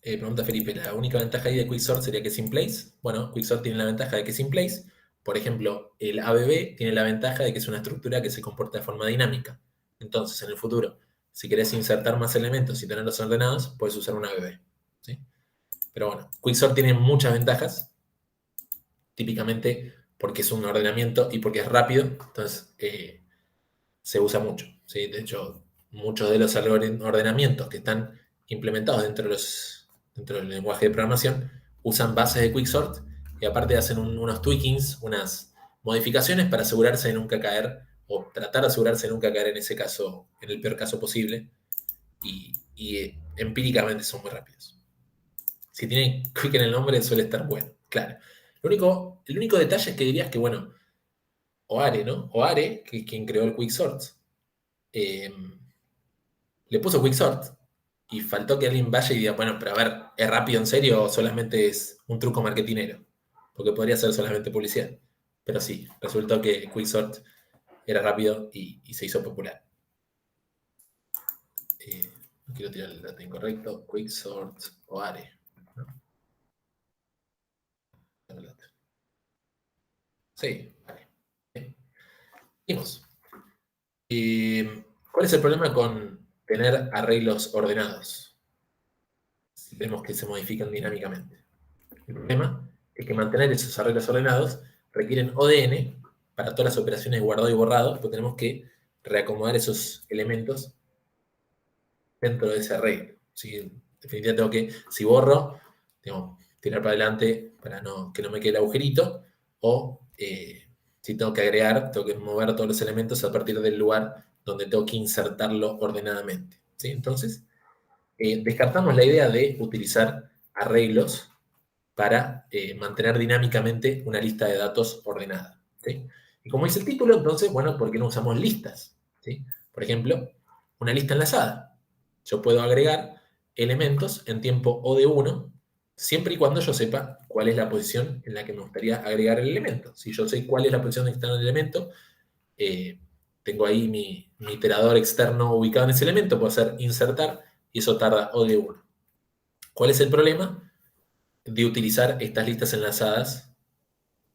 Pregunta Felipe, la única ventaja ahí de Quicksort sería que es in place. Bueno, Quicksort tiene la ventaja de que es in place. Por ejemplo, el ABB tiene la ventaja de que es una estructura que se comporta de forma dinámica. Entonces, en el futuro, si querés insertar más elementos y tenerlos ordenados, puedes usar un ABB. ¿Sí? Pero bueno, Quicksort tiene muchas ventajas, típicamente porque es un ordenamiento y porque es rápido, entonces se usa mucho. ¿Sí? De hecho, muchos de los ordenamientos que están implementados dentro del lenguaje de programación usan bases de Quicksort y aparte hacen unos tweakings, unas modificaciones para asegurarse de nunca caer o tratar de asegurarse de nunca caer en ese caso, en el peor caso posible y empíricamente son muy rápidos. Si tiene quick en el nombre suele estar bueno, claro. El único detalle es que dirías que, bueno, Oare, ¿no? Oare, que es quien creó el Quicksort, le puso Quicksort y faltó que alguien vaya y diga, bueno, pero a ver, ¿es rápido en serio o solamente es un truco marketinero? Porque podría ser solamente publicidad. Pero sí, resultó que Quicksort era rápido y se hizo popular. No quiero tirar el dato incorrecto. Quicksort Oare. ¿No? Sí, vale. Bien. Seguimos. ¿Cuál es el problema con tener arreglos ordenados? Si vemos que se modifican dinámicamente. El problema es que mantener esos arreglos ordenados requieren ODN para todas las operaciones de guardado y borrado, porque tenemos que reacomodar esos elementos dentro de ese arreglo. ¿Sí? En definitiva, tengo que, si borro, tengo que tirar para adelante para que no me quede el agujerito, o si tengo que agregar, tengo que mover todos los elementos a partir del lugar donde tengo que insertarlo ordenadamente. ¿Sí? Entonces, descartamos la idea de utilizar arreglos para mantener dinámicamente una lista de datos ordenada. ¿Sí? Y como dice el título, entonces, bueno, ¿por qué no usamos listas? ¿Sí? Por ejemplo, una lista enlazada. Yo puedo agregar elementos en tiempo O de 1, siempre y cuando yo sepa cuál es la posición en la que me gustaría agregar el elemento. Si yo sé cuál es la posición externa del elemento, tengo ahí mi iterador externo ubicado en ese elemento, puedo hacer insertar, y eso tarda O de 1. ¿Cuál es el problema de utilizar estas listas enlazadas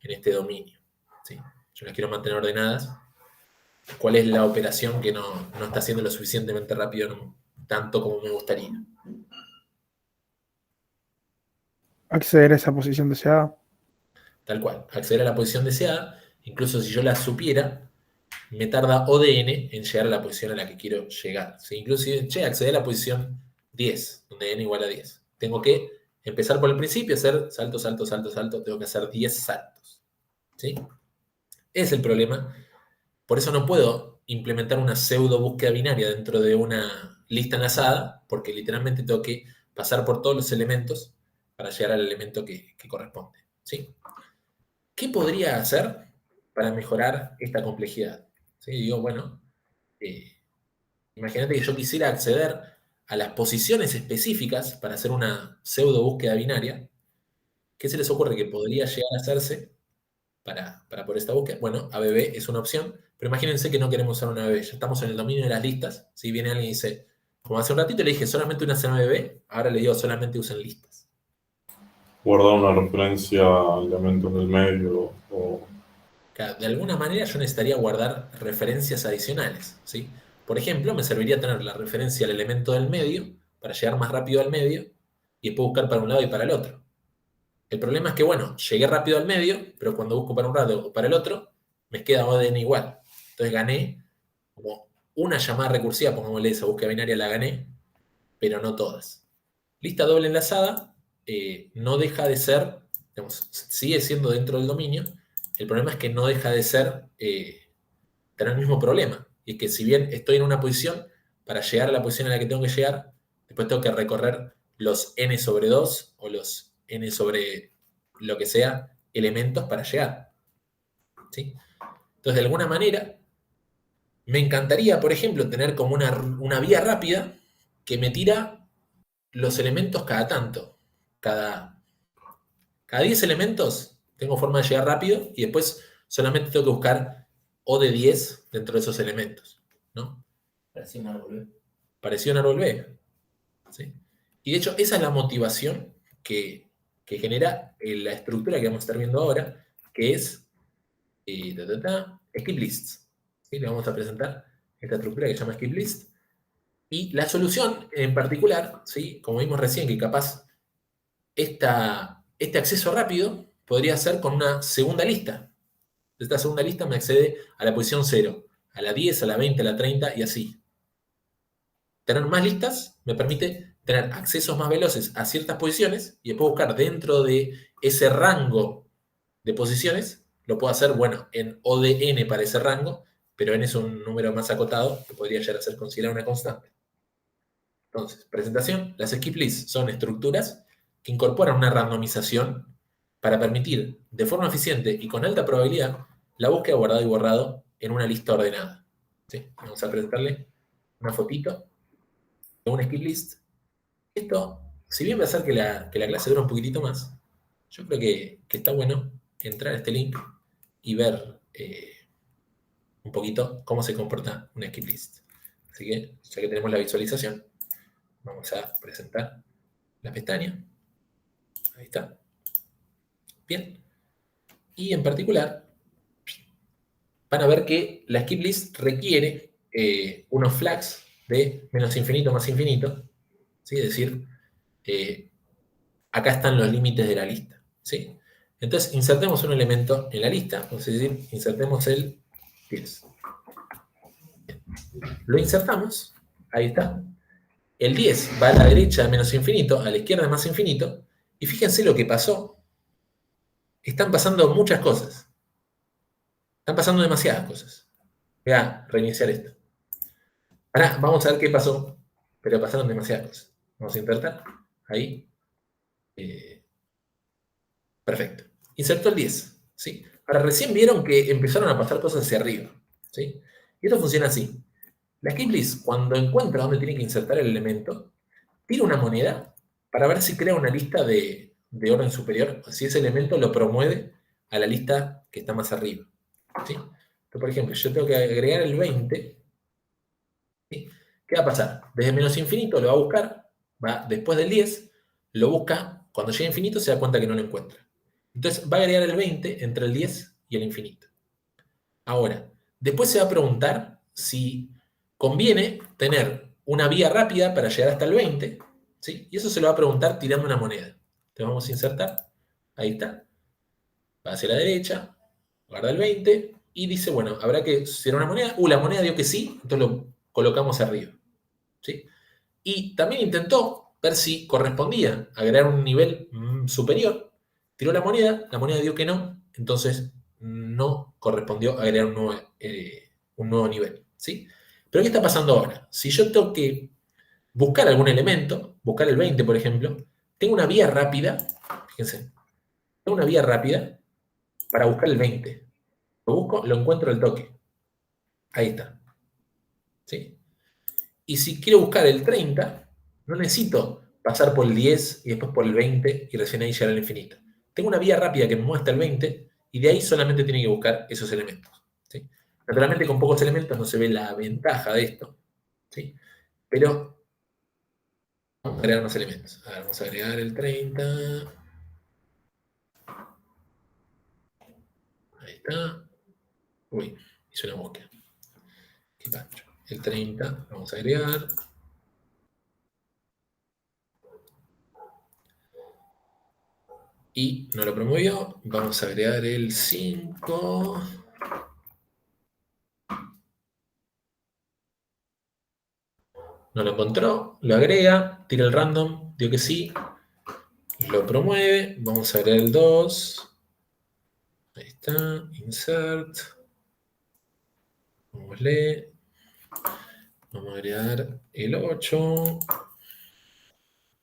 en este dominio? ¿Sí? Yo las quiero mantener ordenadas. ¿Cuál es la operación que no está haciendo lo suficientemente rápido, tanto como me gustaría? Acceder a esa posición deseada. Tal cual, acceder a la posición deseada, incluso si yo la supiera, me tarda ODN en llegar a la posición a la que quiero llegar. ¿Sí? Incluso si acceder a la posición 10, donde n igual a 10. Tengo que empezar por el principio, hacer salto, salto, salto, salto, tengo que hacer 10 saltos. ¿Sí? Ese es el problema. Por eso no puedo implementar una pseudo búsqueda binaria dentro de una lista enlazada, porque literalmente tengo que pasar por todos los elementos para llegar al elemento que corresponde. ¿Sí? ¿Qué podría hacer para mejorar esta complejidad? ¿Sí? Digo, bueno, imagínate que yo quisiera acceder a las posiciones específicas para hacer una pseudo búsqueda binaria. ¿Qué se les ocurre que podría llegar a hacerse para por esta búsqueda? Bueno, ABB es una opción, pero imagínense que no queremos usar una ABB. Ya estamos en el dominio de las listas. Si viene alguien y dice, como hace un ratito le dije solamente una ABB, ahora le digo solamente usen listas. Guardar una referencia a elementos del medio o... Claro, de alguna manera yo necesitaría guardar referencias adicionales, ¿sí? Por ejemplo, me serviría tener la referencia al elemento del medio para llegar más rápido al medio y después buscar para un lado y para el otro. El problema es que, bueno, llegué rápido al medio, pero cuando busco para un lado o para el otro, me queda ODN igual. Entonces gané como una llamada recursiva, pongámosle esa búsqueda binaria, la gané, pero no todas. Lista doble enlazada no deja de ser, digamos, sigue siendo dentro del dominio. El problema es que no deja de ser, tener el mismo problema. Y es que si bien estoy en una posición, para llegar a la posición en la que tengo que llegar, después tengo que recorrer los n sobre 2 o los n sobre lo que sea elementos para llegar. ¿Sí? Entonces, de alguna manera, me encantaría, por ejemplo, tener como una vía rápida que me tira los elementos cada tanto. Cada 10 elementos tengo forma de llegar rápido y después solamente tengo que buscar O de 10 dentro de esos elementos, ¿no? Parecía un árbol B. Pareció un árbol B. ¿Sí? Y de hecho, esa es la motivación que genera la estructura que vamos a estar viendo ahora, que es skip lists. ¿Sí? Le vamos a presentar esta estructura que se llama skip list. Y la solución en particular, ¿sí? Como vimos recién, que capaz este acceso rápido podría ser con una segunda lista. Esta segunda lista me accede a la posición 0, a la 10, a la 20, a la 30 y así. Tener más listas me permite tener accesos más veloces a ciertas posiciones y después buscar dentro de ese rango de posiciones. Lo puedo hacer, bueno, en O de n para ese rango, pero n es un número más acotado que podría llegar a ser considerado una constante. Entonces, presentación. Las skip lists son estructuras que incorporan una randomización para permitir de forma eficiente y con alta probabilidad la búsqueda guardado y borrado en una lista ordenada. ¿Sí? Vamos a presentarle una fotito de una skip list. Esto, si bien va a hacer que la clase dure un poquitito más, yo creo que está bueno entrar a este link y ver un poquito cómo se comporta una skip list. Así que, ya que tenemos la visualización, vamos a presentar la pestaña. Ahí está. Bien. Y en particular, van a ver que la skip list requiere unos flags de menos infinito más infinito. ¿Sí? Es decir, acá están los límites de la lista. ¿Sí? Entonces, insertemos un elemento en la lista. Vamos a decir, insertemos el 10. Lo insertamos. Ahí está. El 10 va a la derecha de menos infinito, a la izquierda de más infinito. Y fíjense lo que pasó. Están pasando muchas cosas. Están pasando demasiadas cosas. Voy a reiniciar esto. Ahora vamos a ver qué pasó, pero pasaron demasiadas cosas. Vamos a insertar. Ahí. Perfecto. Insertó el 10. ¿Sí? Ahora recién vieron que empezaron a pasar cosas hacia arriba. ¿Sí? Y esto funciona así. La skip list, cuando encuentra dónde tiene que insertar el elemento, tira una moneda para ver si crea una lista de orden superior, o si ese elemento lo promueve a la lista que está más arriba. ¿Sí? Entonces, por ejemplo, yo tengo que agregar el 20. ¿Sí? ¿Qué va a pasar? Desde menos infinito lo va a buscar, va después del 10, lo busca, cuando llega a infinito se da cuenta que no lo encuentra. Entonces va a agregar el 20 entre el 10 y el infinito. Ahora, después se va a preguntar si conviene tener una vía rápida para llegar hasta el 20, ¿sí? Y eso se lo va a preguntar tirando una moneda. Entonces vamos a insertar, ahí está, va hacia la derecha, guarda el 20 y dice, bueno, habrá que tirar una moneda. La moneda dio que sí, entonces lo colocamos arriba, ¿sí? Y también intentó ver si correspondía agregar un nivel superior, tiró la moneda dio que no, entonces no correspondió agregar un nuevo nivel, ¿sí? Pero ¿qué está pasando ahora? Si yo tengo que buscar algún elemento, buscar el 20, por ejemplo, tengo una vía rápida, fíjense, tengo una vía rápida para buscar el 20. Lo busco, lo encuentro al toque. Ahí está. ¿Sí? Y si quiero buscar el 30, no necesito pasar por el 10 y después por el 20 y recién ahí llegar al infinito. Tengo una vía rápida que me muestra el 20 y de ahí solamente tiene que buscar esos elementos. ¿Sí? Naturalmente con pocos elementos no se ve la ventaja de esto. ¿Sí? Pero vamos a agregar unos elementos. A ver, vamos a agregar el 30. Ahí está. Uy, hice una búsqueda. Qué pancho. El 30, vamos a agregar. y no lo promovió. Vamos a agregar el 5. No lo encontró, lo agrega, tira el random, dio que sí, lo promueve. Vamos a agregar el 2. Ahí está, insert. Vámosle. Vamos a agregar el 8.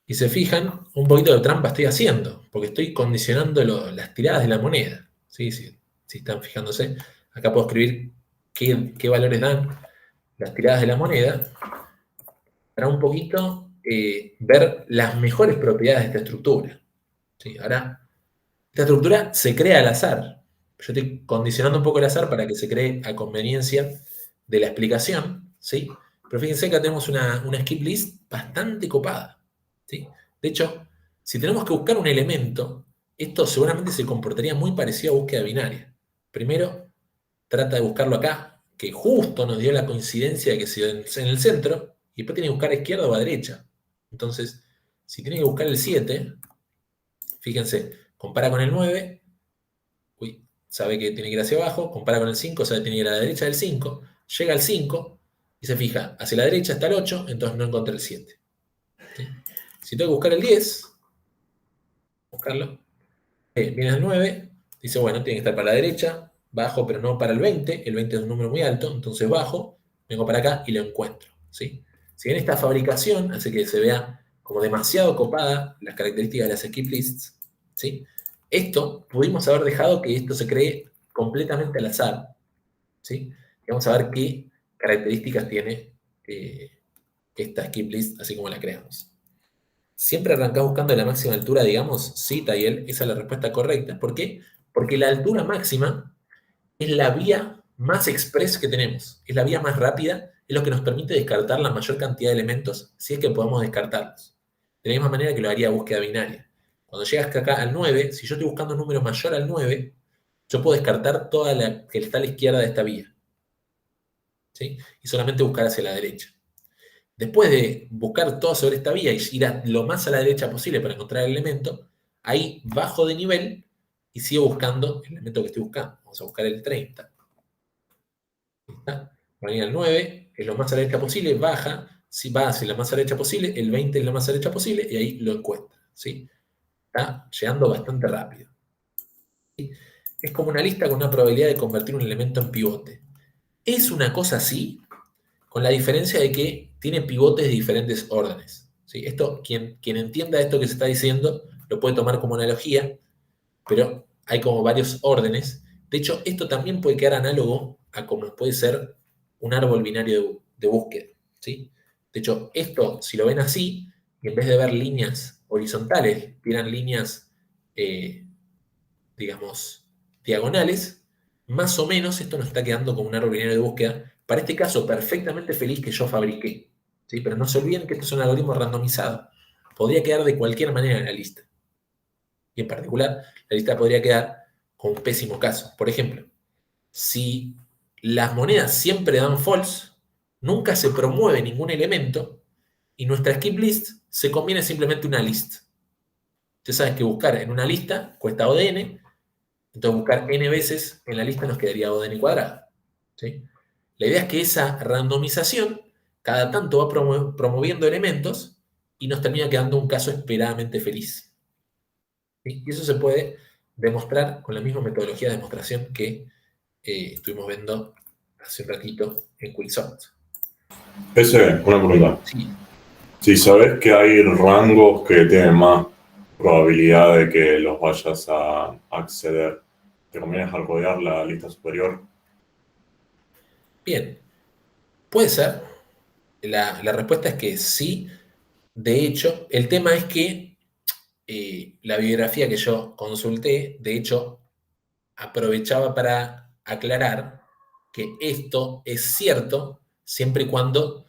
Y se fijan, un poquito de trampa estoy haciendo, porque estoy condicionando las tiradas de la moneda. ¿Sí? Si están fijándose, acá puedo escribir qué valores dan las tiradas de la moneda para un poquito ver las mejores propiedades de esta estructura. ¿Sí? Ahora, esta estructura se crea al azar. Yo estoy condicionando un poco el azar para que se cree a conveniencia de la explicación, ¿sí? Pero fíjense que acá tenemos una skip list bastante copada, ¿sí? De hecho, si tenemos que buscar un elemento, esto seguramente se comportaría muy parecido a búsqueda binaria. Primero, trata de buscarlo acá, que justo nos dio la coincidencia de que se dio en el centro, y después tiene que buscar a izquierda o a derecha. Entonces, si tiene que buscar el 7, fíjense, compara con el 9, sabe que tiene que ir hacia abajo, compara con el 5, sabe que tiene que ir a la derecha del 5, llega al 5 y se fija, hacia la derecha está el 8, entonces no encontré el 7. ¿Sí? Si tengo que buscar el 10, buscarlo, viene al 9, dice, bueno, tiene que estar para la derecha, bajo, pero no para el 20 es un número muy alto, entonces bajo, vengo para acá y lo encuentro. ¿Sí? Si bien esta fabricación hace que se vea como demasiado copada las características de las skip lists, ¿sí? Esto, pudimos haber dejado que esto se cree completamente al azar, ¿sí? Y vamos a ver qué características tiene esta skip list, así como la creamos. Siempre arrancás buscando la máxima altura, digamos, sí, Tayel, esa es la respuesta correcta. ¿Por qué? Porque la altura máxima es la vía más express que tenemos, es la vía más rápida, es lo que nos permite descartar la mayor cantidad de elementos, si es que podemos descartarlos. De la misma manera que lo haría búsqueda binaria. Cuando llegas acá al 9, si yo estoy buscando un número mayor al 9, yo puedo descartar toda la que está a la izquierda de esta vía. ¿Sí? Y solamente buscar hacia la derecha. Después de buscar todo sobre esta vía y ir lo más a la derecha posible para encontrar el elemento, ahí bajo de nivel y sigo buscando el elemento que estoy buscando. Vamos a buscar el 30. ¿Está? Va a ir al 9, es lo más a la derecha posible, baja, si va hacia la más a la derecha posible, el 20 es la más a la derecha posible y ahí lo encuentra. ¿Sí? Está llegando bastante rápido. ¿Sí? Es como una lista con una probabilidad de convertir un elemento en pivote. Es una cosa así, con la diferencia de que tiene pivotes de diferentes órdenes. ¿Sí? Esto, quien entienda esto que se está diciendo, lo puede tomar como analogía, pero hay como varios órdenes. De hecho, esto también puede quedar análogo a como puede ser un árbol binario de búsqueda. ¿Sí? De hecho, esto, si lo ven así, y en vez de ver líneas horizontales, vieran líneas, digamos, diagonales, más o menos esto nos está quedando como un árbol binario de búsqueda, para este caso perfectamente feliz que yo fabriqué. ¿Sí? Pero no se olviden que esto es un algoritmo randomizado. Podría quedar de cualquier manera en la lista. Y en particular, la lista podría quedar con un pésimo caso. Por ejemplo, si las monedas siempre dan false, nunca se promueve ningún elemento y nuestra skip list se conviene simplemente una list. Usted sabe que buscar en una lista cuesta O de n, entonces buscar n veces en la lista nos quedaría O de n cuadrado. ¿Sí? La idea es que esa randomización cada tanto va promoviendo elementos y nos termina quedando un caso esperadamente feliz. ¿Sí? Y eso se puede demostrar con la misma metodología de demostración que estuvimos viendo hace un ratito en Quicksort. Una pregunta. Sí. Si sabes que hay rangos que tienen más probabilidad de que los vayas a acceder, ¿te conviene hardcodear la lista superior? Bien, puede ser. La respuesta es que sí. De hecho, el tema es que la bibliografía que yo consulté, de hecho, aprovechaba para aclarar que esto es cierto siempre y cuando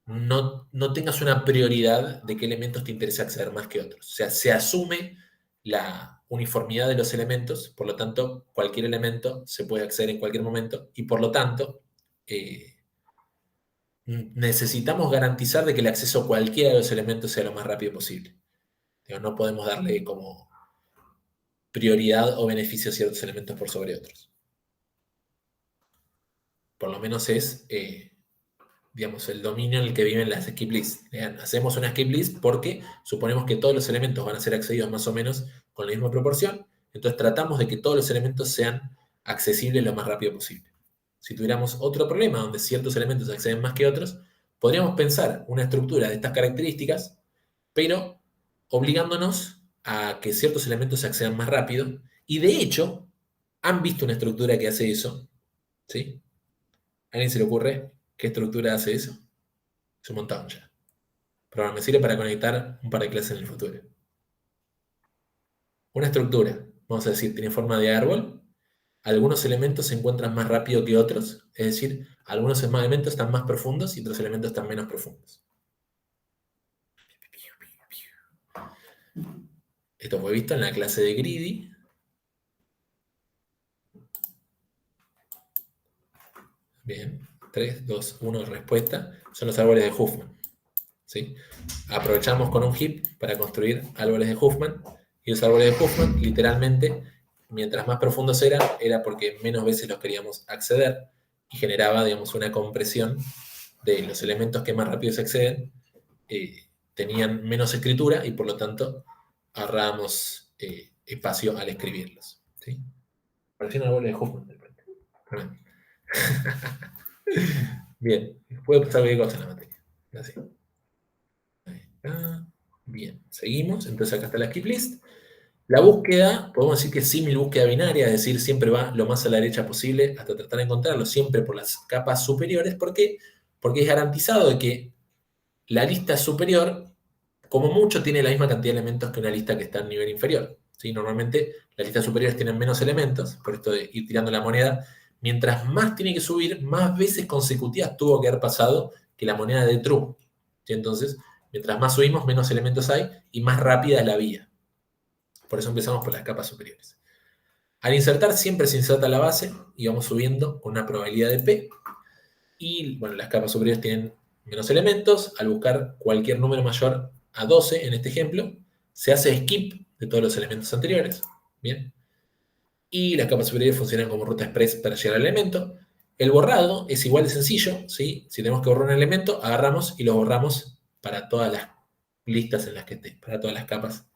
no tengas una prioridad de qué elementos te interesa acceder más que otros. O sea, se asume la uniformidad de los elementos, por lo tanto, cualquier elemento se puede acceder en cualquier momento y por lo tanto, necesitamos garantizar de que el acceso a cualquiera de los elementos sea lo más rápido posible. No podemos darle como prioridad o beneficio a ciertos elementos por sobre otros. Por lo menos es, digamos, el dominio en el que viven las skip lists. Hacemos una skip list porque suponemos que todos los elementos van a ser accedidos más o menos con la misma proporción, entonces tratamos de que todos los elementos sean accesibles lo más rápido posible. Si tuviéramos otro problema donde ciertos elementos acceden más que otros, podríamos pensar una estructura de estas características, pero obligándonos a que ciertos elementos accedan más rápido, y de hecho, han visto una estructura que hace eso, ¿sí? ¿A alguien se le ocurre qué estructura hace eso? Es un montón ya. Pero me sirve para conectar un par de clases en el futuro. Una estructura, vamos a decir, tiene forma de árbol. Algunos elementos se encuentran más rápido que otros, es decir, algunos elementos están más profundos y otros elementos están menos profundos. Esto fue visto en la clase de Greedy. Bien, 3, 2, 1, respuesta. Son los árboles de Huffman. ¿Sí? Aprovechamos con un heap para construir árboles de Huffman. Y los árboles de Huffman, literalmente, mientras más profundos era porque menos veces los queríamos acceder y generaba, digamos, una compresión de los elementos que más rápido se acceden. Tenían menos escritura y por lo tanto ahorrábamos espacio al escribirlos. ¿Sí? Parecían árboles de Huffman. Bien, puede pasar cualquier cosa en la materia. Así. Ahí está. Bien, seguimos. Entonces acá está la skip list. La búsqueda, podemos decir que es símil búsqueda binaria, es decir, siempre va lo más a la derecha posible hasta tratar de encontrarlo, siempre por las capas superiores. ¿Por qué? Porque es garantizado de que la lista superior, como mucho, tiene la misma cantidad de elementos que una lista que está en nivel inferior. ¿Sí? Normalmente las listas superiores tienen menos elementos, por esto de ir tirando la moneda. Mientras más tiene que subir, más veces consecutivas tuvo que haber pasado que la moneda de true. ¿Sí? Entonces, mientras más subimos, menos elementos hay y más rápida es la vía. Por eso empezamos por las capas superiores. Al insertar siempre se inserta la base y vamos subiendo con una probabilidad de P. Y bueno, las capas superiores tienen menos elementos. Al buscar cualquier número mayor a 12, en este ejemplo, se hace skip de todos los elementos anteriores. Bien. Y las capas superiores funcionan como ruta express para llegar al elemento. El borrado es igual de sencillo, ¿sí? Si tenemos que borrar un elemento, agarramos y lo borramos para todas las listas en las que esté, para todas las capas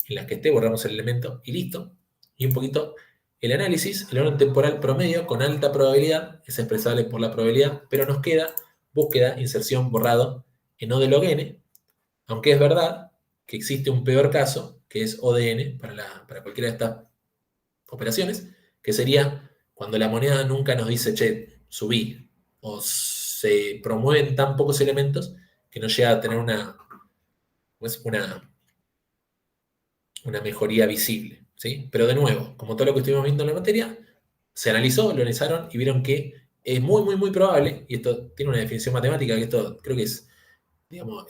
en las que esté, borramos el elemento y listo. Y un poquito el análisis, el orden temporal promedio con alta probabilidad es expresable por la probabilidad, pero nos queda búsqueda, inserción, borrado en O de log n, aunque es verdad que existe un peor caso, que es O de n para cualquiera de estas operaciones, que sería cuando la moneda nunca nos dice, che, subí, o se promueven tan pocos elementos que no llega a tener una mejoría visible, ¿sí? Pero de nuevo, como todo lo que estuvimos viendo en la materia, se analizó, lo analizaron y vieron que es muy, muy, muy probable, y esto tiene una definición matemática, que esto creo que es, digamos,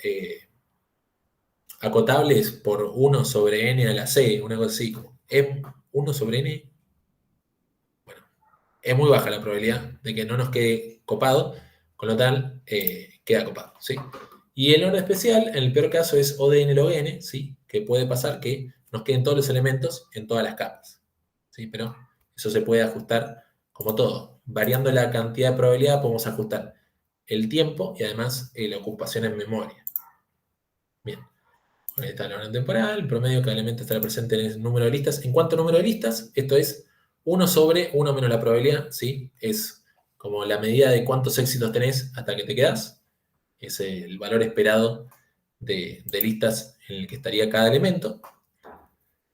acotable, es por 1 sobre n a la c, una cosa así, como 1 sobre n, bueno, es muy baja la probabilidad de que no nos quede copado, con lo tal, queda copado, ¿sí? Y el orden especial, en el peor caso, es O de n log n, ¿sí? Que puede pasar que nos queden todos los elementos en todas las capas, ¿sí? Pero eso se puede ajustar como todo. Variando la cantidad de probabilidad podemos ajustar el tiempo y además la ocupación en memoria. Bien. Ahí está el orden temporal, el promedio de cada elemento estará presente en el número de listas. En cuanto a número de listas, esto es 1 sobre 1 menos la probabilidad, ¿sí? Es como la medida de cuántos éxitos tenés hasta que te quedás. Es el valor esperado de listas en el que estaría cada elemento.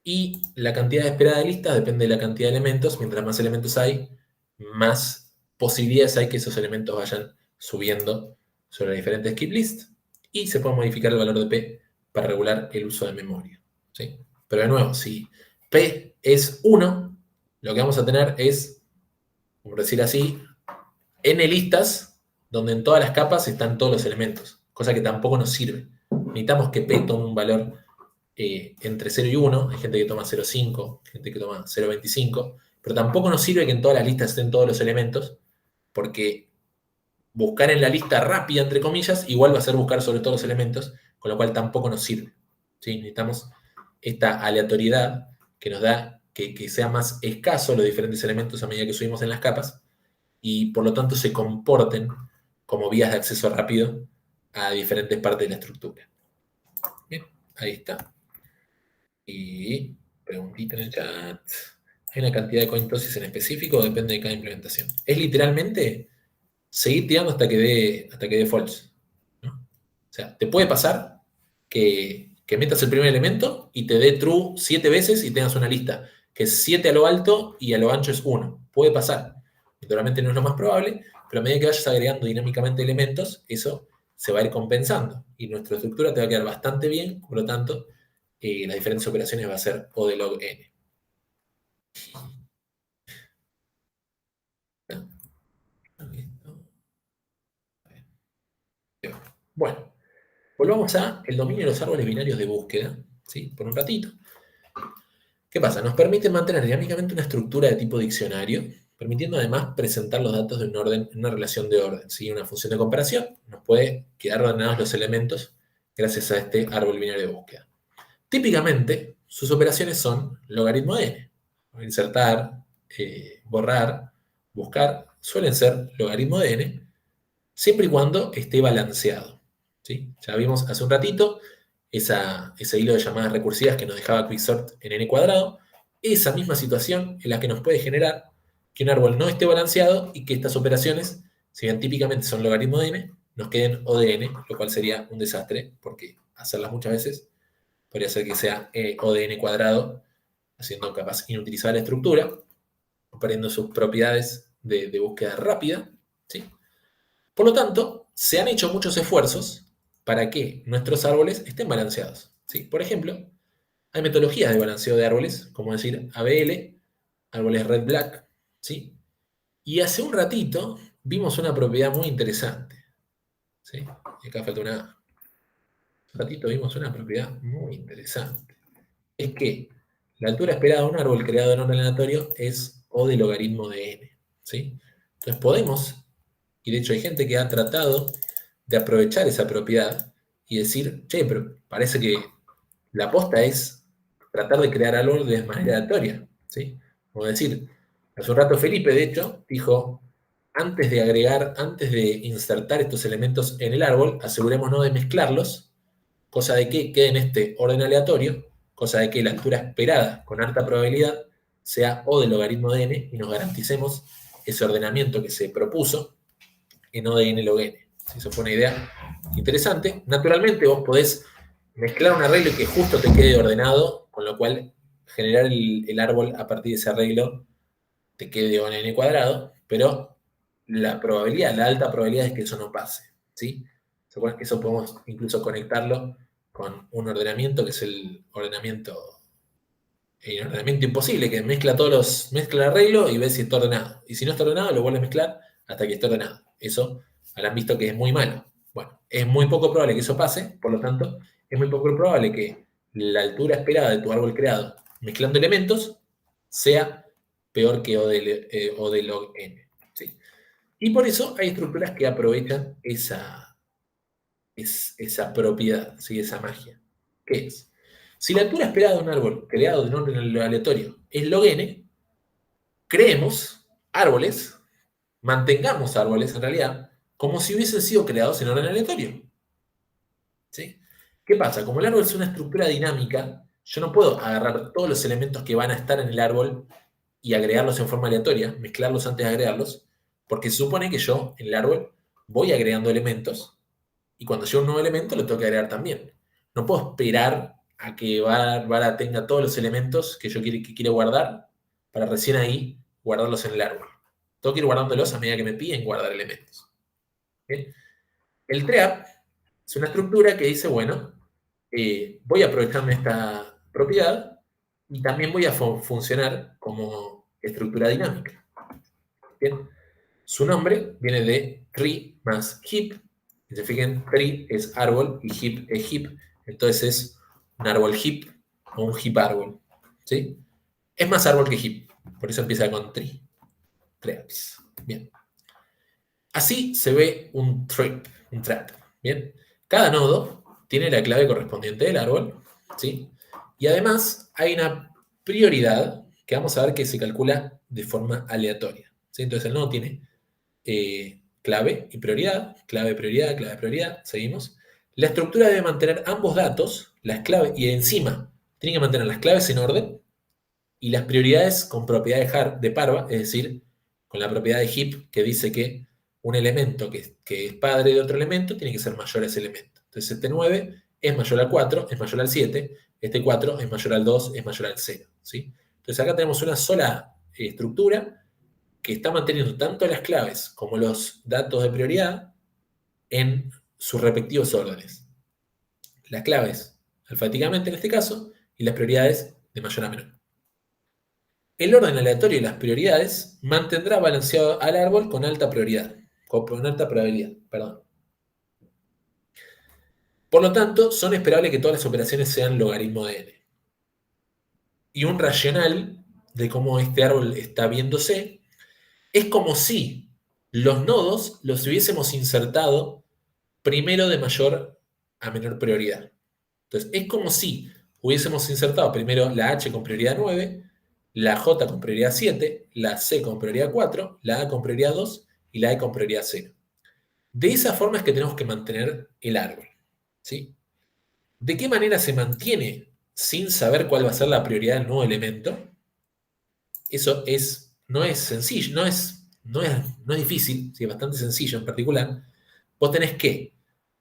Y la cantidad esperada de listas depende de la cantidad de elementos. Mientras más elementos hay, más posibilidades hay que esos elementos vayan subiendo sobre las diferentes skip lists. Y se puede modificar el valor de P para regular el uso de memoria, ¿sí? Pero de nuevo, si P es 1, lo que vamos a tener es, por decir así, n listas donde en todas las capas están todos los elementos, cosa que tampoco nos sirve. Necesitamos que P tome un valor entre 0 y 1, hay gente que toma 0,5, gente que toma 0,25, pero tampoco nos sirve que en todas las listas estén todos los elementos, porque buscar en la lista rápida, entre comillas, igual va a ser buscar sobre todos los elementos, con lo cual tampoco nos sirve, ¿sí? Necesitamos esta aleatoriedad que nos da que sea más escaso los diferentes elementos a medida que subimos en las capas y por lo tanto se comporten como vías de acceso rápido a diferentes partes de la estructura. Bien, ahí está. Y preguntita en el chat. ¿Hay una cantidad de cointosis en específico o depende de cada implementación? Es literalmente seguir tirando hasta que dé false, ¿no? O sea, te puede pasar que metas el primer elemento y te dé true 7 veces y tengas una lista que es 7 a lo alto y a lo ancho es 1. Puede pasar. Naturalmente no es lo más probable, pero a medida que vayas agregando dinámicamente elementos, eso se va a ir compensando. Y nuestra estructura te va a quedar bastante bien, por lo tanto, las diferentes operaciones va a ser O de log n. Bueno, volvamos a el dominio de los árboles binarios de búsqueda, ¿sí? Por un ratito. ¿Qué pasa? Nos permite mantener dinámicamente una estructura de tipo diccionario, permitiendo además presentar los datos de un orden en una relación de orden, ¿sí? Una función de comparación nos puede quedar ordenados los elementos gracias a este árbol binario de búsqueda. Típicamente, sus operaciones son logaritmo de n. Insertar, borrar, buscar, suelen ser logaritmo de n, siempre y cuando esté balanceado, ¿sí? Ya vimos hace un ratito ese hilo de llamadas recursivas que nos dejaba quicksort en n cuadrado. Esa misma situación es la que nos puede generar que un árbol no esté balanceado y que estas operaciones, si bien típicamente son logaritmo de n, nos queden O de n, lo cual sería un desastre, porque hacerlas muchas veces podría ser que sea O de n cuadrado, haciendo capaz inutilizar la estructura, o perdiendo sus propiedades de búsqueda rápida, ¿sí? Por lo tanto, se han hecho muchos esfuerzos para que nuestros árboles estén balanceados, ¿sí? Por ejemplo, hay metodologías de balanceo de árboles, como decir ABL, árboles red-black, ¿sí? Y hace un ratito vimos una propiedad muy interesante, ¿sí? Y acá falta una A. Hace un ratito vimos una propiedad muy interesante. Es que la altura esperada de un árbol creado en orden aleatorio es O de logaritmo de n, ¿sí? Entonces podemos, y de hecho hay gente que ha tratado de aprovechar esa propiedad y decir, che, pero parece que la aposta es tratar de crear árboles de manera aleatoria, ¿sí? Como decir, hace un rato Felipe, de hecho, dijo, antes de insertar estos elementos en el árbol, asegurémonos de mezclarlos, cosa de que quede en este orden aleatorio, cosa de que la altura esperada con alta probabilidad sea O del logaritmo de n y nos garanticemos ese ordenamiento que se propuso en O de n log n. Eso fue una idea interesante. Naturalmente vos podés mezclar un arreglo y que justo te quede ordenado, con lo cual generar el árbol a partir de ese arreglo te quede O en n cuadrado, pero la alta probabilidad es que eso no pase, ¿sí? ¿Se acuerdan que eso podemos incluso conectarlo con un ordenamiento que es el ordenamiento imposible, que mezcla el arreglo y ve si está ordenado. Y si no está ordenado, lo vuelve a mezclar hasta que esté ordenado. Eso habrán visto que es muy malo. Bueno, es muy poco probable que eso pase, por lo tanto, es muy poco probable que la altura esperada de tu árbol creado mezclando elementos sea peor que O de log n, ¿sí? Y por eso hay estructuras que aprovechan esa propiedad, ¿sí? Esa magia. ¿Qué es? Si la altura esperada de un árbol creado de un orden aleatorio es log n, creemos árboles, mantengamos árboles en realidad, como si hubiesen sido creados en orden aleatorio, ¿sí? ¿Qué pasa? Como el árbol es una estructura dinámica, yo no puedo agarrar todos los elementos que van a estar en el árbol y agregarlos en forma aleatoria, mezclarlos antes de agregarlos, porque se supone que yo en el árbol voy agregando elementos y cuando llego un nuevo elemento lo tengo que agregar también. No puedo esperar a que Vara tenga todos los elementos que yo quiero guardar para recién ahí guardarlos en el árbol. Tengo que ir guardándolos a medida que me piden guardar elementos. ¿Bien? El trap es una estructura que dice, bueno, voy a aprovecharme esta propiedad y también voy a funcionar como estructura dinámica. ¿Bien? Su nombre viene de tree más heap. Si se fijan, tree es árbol y heap es heap. Entonces es un árbol heap o un heap árbol, ¿sí? Es más árbol que heap, por eso empieza con tree. Trees. Bien. Así se ve un trap. Bien. Cada nodo tiene la clave correspondiente del árbol, ¿sí? Y además hay una prioridad que vamos a ver que se calcula de forma aleatoria. ¿Sí? Entonces el nodo tiene clave y prioridad, clave, prioridad, clave, prioridad, seguimos. La estructura debe mantener ambos datos, las claves, y encima tiene que mantener las claves en orden y las prioridades con propiedad de parva, es decir, con la propiedad de heap que dice que un elemento que es padre de otro elemento tiene que ser mayor a ese elemento. Entonces este 9 es mayor al 4, es mayor al 7, este 4 es mayor al 2, es mayor al 0. ¿Sí? Entonces acá tenemos una sola estructura que está manteniendo tanto las claves como los datos de prioridad en sus respectivos órdenes. Las claves alfabéticamente en este caso y las prioridades de mayor a menor. El orden aleatorio de las prioridades mantendrá balanceado al árbol con alta prioridad, con alta probabilidad, perdón. Por lo tanto, son esperables que todas las operaciones sean logaritmo de n. Y un racional de cómo este árbol está viéndose es como si los nodos los hubiésemos insertado primero de mayor a menor prioridad. Entonces, es como si hubiésemos insertado primero la H con prioridad 9, la J con prioridad 7, la C con prioridad 4, la A con prioridad 2 y la E con prioridad 0. De esa forma es que tenemos que mantener el árbol. ¿Sí? ¿De qué manera se mantiene sin saber cuál va a ser la prioridad del nuevo elemento? Eso no es sencillo, no es difícil, es bastante sencillo en particular. Vos tenés que,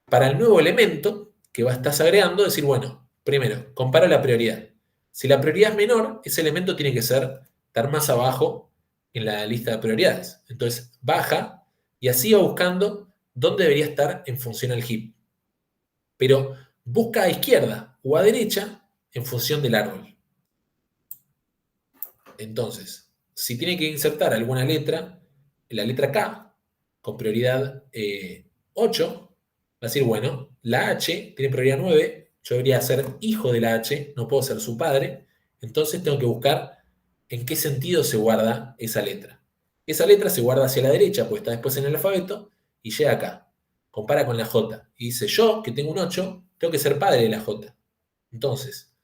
para el nuevo elemento que estás agregando, decir, bueno, primero, compara la prioridad. Si la prioridad es menor, ese elemento tiene que estar más abajo en la lista de prioridades. Entonces, baja y así va buscando dónde debería estar en función al heap. Pero busca a izquierda o a derecha en función del árbol. Entonces, si tiene que insertar alguna letra, la letra K, con prioridad 8, va a decir, bueno, la H tiene prioridad 9, yo debería ser hijo de la H, no puedo ser su padre, entonces tengo que buscar en qué sentido se guarda esa letra. Esa letra se guarda hacia la derecha, porque está después en el alfabeto, y llega acá. Compara con la J. Y dice, yo, que tengo un 8, tengo que ser padre de la J. Entonces,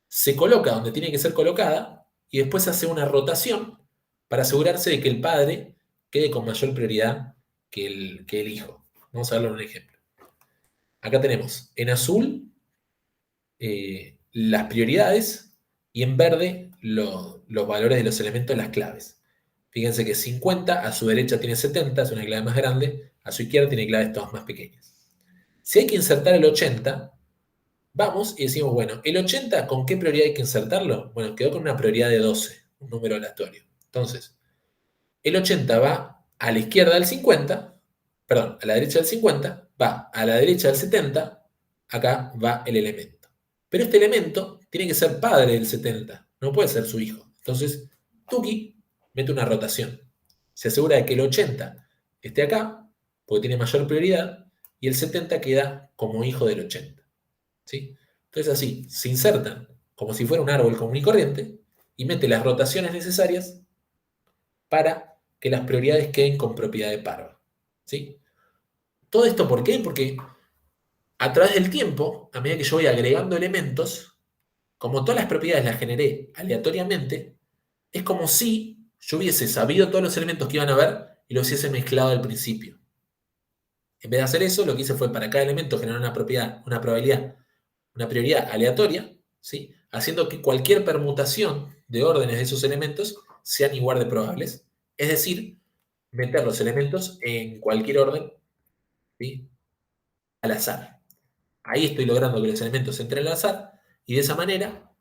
se coloca donde tiene que ser colocada, y después hace una rotación para asegurarse de que el padre quede con mayor prioridad que el hijo. Vamos a verlo en un ejemplo. Acá tenemos en azul las prioridades y en verde los valores de los elementos, las claves. Fíjense que 50 a su derecha tiene 70, es una clave más grande, a su izquierda tiene claves todas más pequeñas. Si hay que insertar el 80, vamos y decimos, bueno, ¿el 80 con qué prioridad hay que insertarlo? Bueno, quedó con una prioridad de 12, un número aleatorio. Entonces, el 80 va a la izquierda del 50, perdón, a la derecha del 50, va a la derecha del 70, acá va el elemento. Pero este elemento tiene que ser padre del 70, no puede ser su hijo. Entonces, Tuki mete una rotación. Se asegura de que el 80 esté acá, porque tiene mayor prioridad, y el 70 queda como hijo del 80. ¿Sí? Entonces así, se insertan como si fuera un árbol común y corriente y mete las rotaciones necesarias para que las prioridades queden con propiedad de parva. ¿Sí? ¿Todo esto por qué? Porque a través del tiempo, a medida que yo voy agregando elementos, como todas las propiedades las generé aleatoriamente, es como si yo hubiese sabido todos los elementos que iban a haber y los hubiese mezclado al principio. En vez de hacer eso, lo que hice fue para cada elemento generar una probabilidad, una prioridad aleatoria, ¿sí? Haciendo que cualquier permutación de órdenes de esos elementos sean igual de probables. Es decir, meter los elementos en cualquier orden, ¿sí? Al azar. Ahí estoy logrando que los elementos entren al azar y de esa manera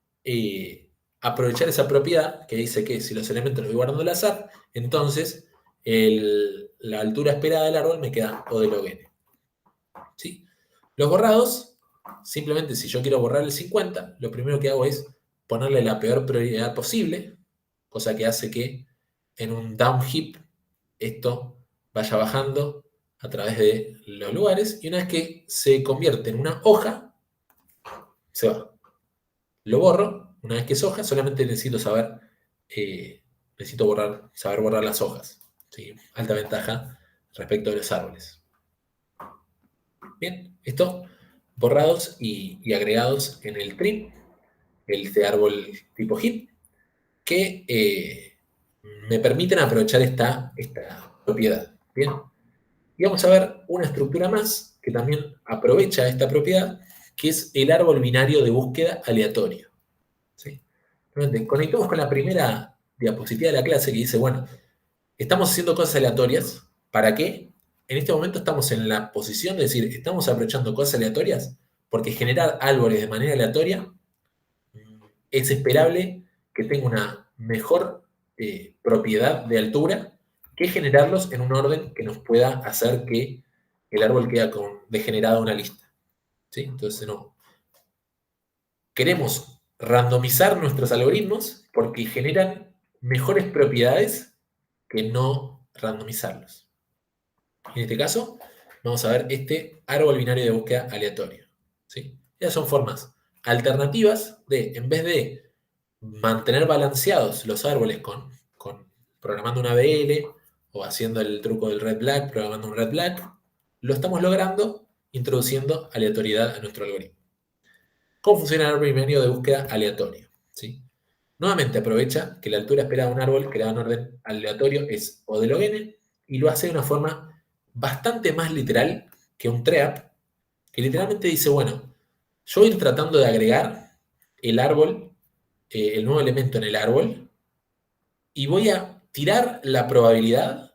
aprovechar esa propiedad que dice que si los elementos los voy guardando al azar, entonces la altura esperada del árbol me queda O de log n. ¿Sí? Los borrados, simplemente si yo quiero borrar el 50, lo primero que hago es ponerle la peor prioridad posible, cosa que hace que en un down heap esto vaya bajando a través de los lugares, y una vez que se convierte en una hoja, se va. Lo borro, una vez que es hoja, solamente necesito saber borrar las hojas. ¿Sí? Alta ventaja respecto de los árboles. Bien, esto borrados y agregados en el trim, este árbol tipo heap, que me permiten aprovechar esta propiedad. Bien. Y vamos a ver una estructura más que también aprovecha esta propiedad, que es el árbol binario de búsqueda aleatorio. ¿Sí? Conectamos con la primera diapositiva de la clase que dice, bueno, estamos haciendo cosas aleatorias. ¿Para qué? En este momento estamos en la posición de decir, estamos aprovechando cosas aleatorias porque generar árboles de manera aleatoria es esperable que tenga una mejor propiedad de altura que generarlos en un orden que nos pueda hacer que el árbol quede degenerado a una lista. ¿Sí? Entonces, no. Queremos randomizar nuestros algoritmos porque generan mejores propiedades que no randomizarlos. En este caso, vamos a ver este árbol binario de búsqueda aleatorio. ¿Sí? Esas son formas alternativas de, en vez de mantener balanceados los árboles programando una ABL o haciendo el truco del red black, programando un red black, lo estamos logrando introduciendo aleatoriedad a nuestro algoritmo. ¿Cómo funciona el árbol binario de búsqueda aleatorio? ¿Sí? Nuevamente aprovecha que la altura esperada de un árbol creado en orden aleatorio es O de log n y lo hace de una forma bastante más literal que un treap, que literalmente dice, bueno, yo voy a ir tratando de agregar el árbol, el nuevo elemento en el árbol, y voy a tirar la probabilidad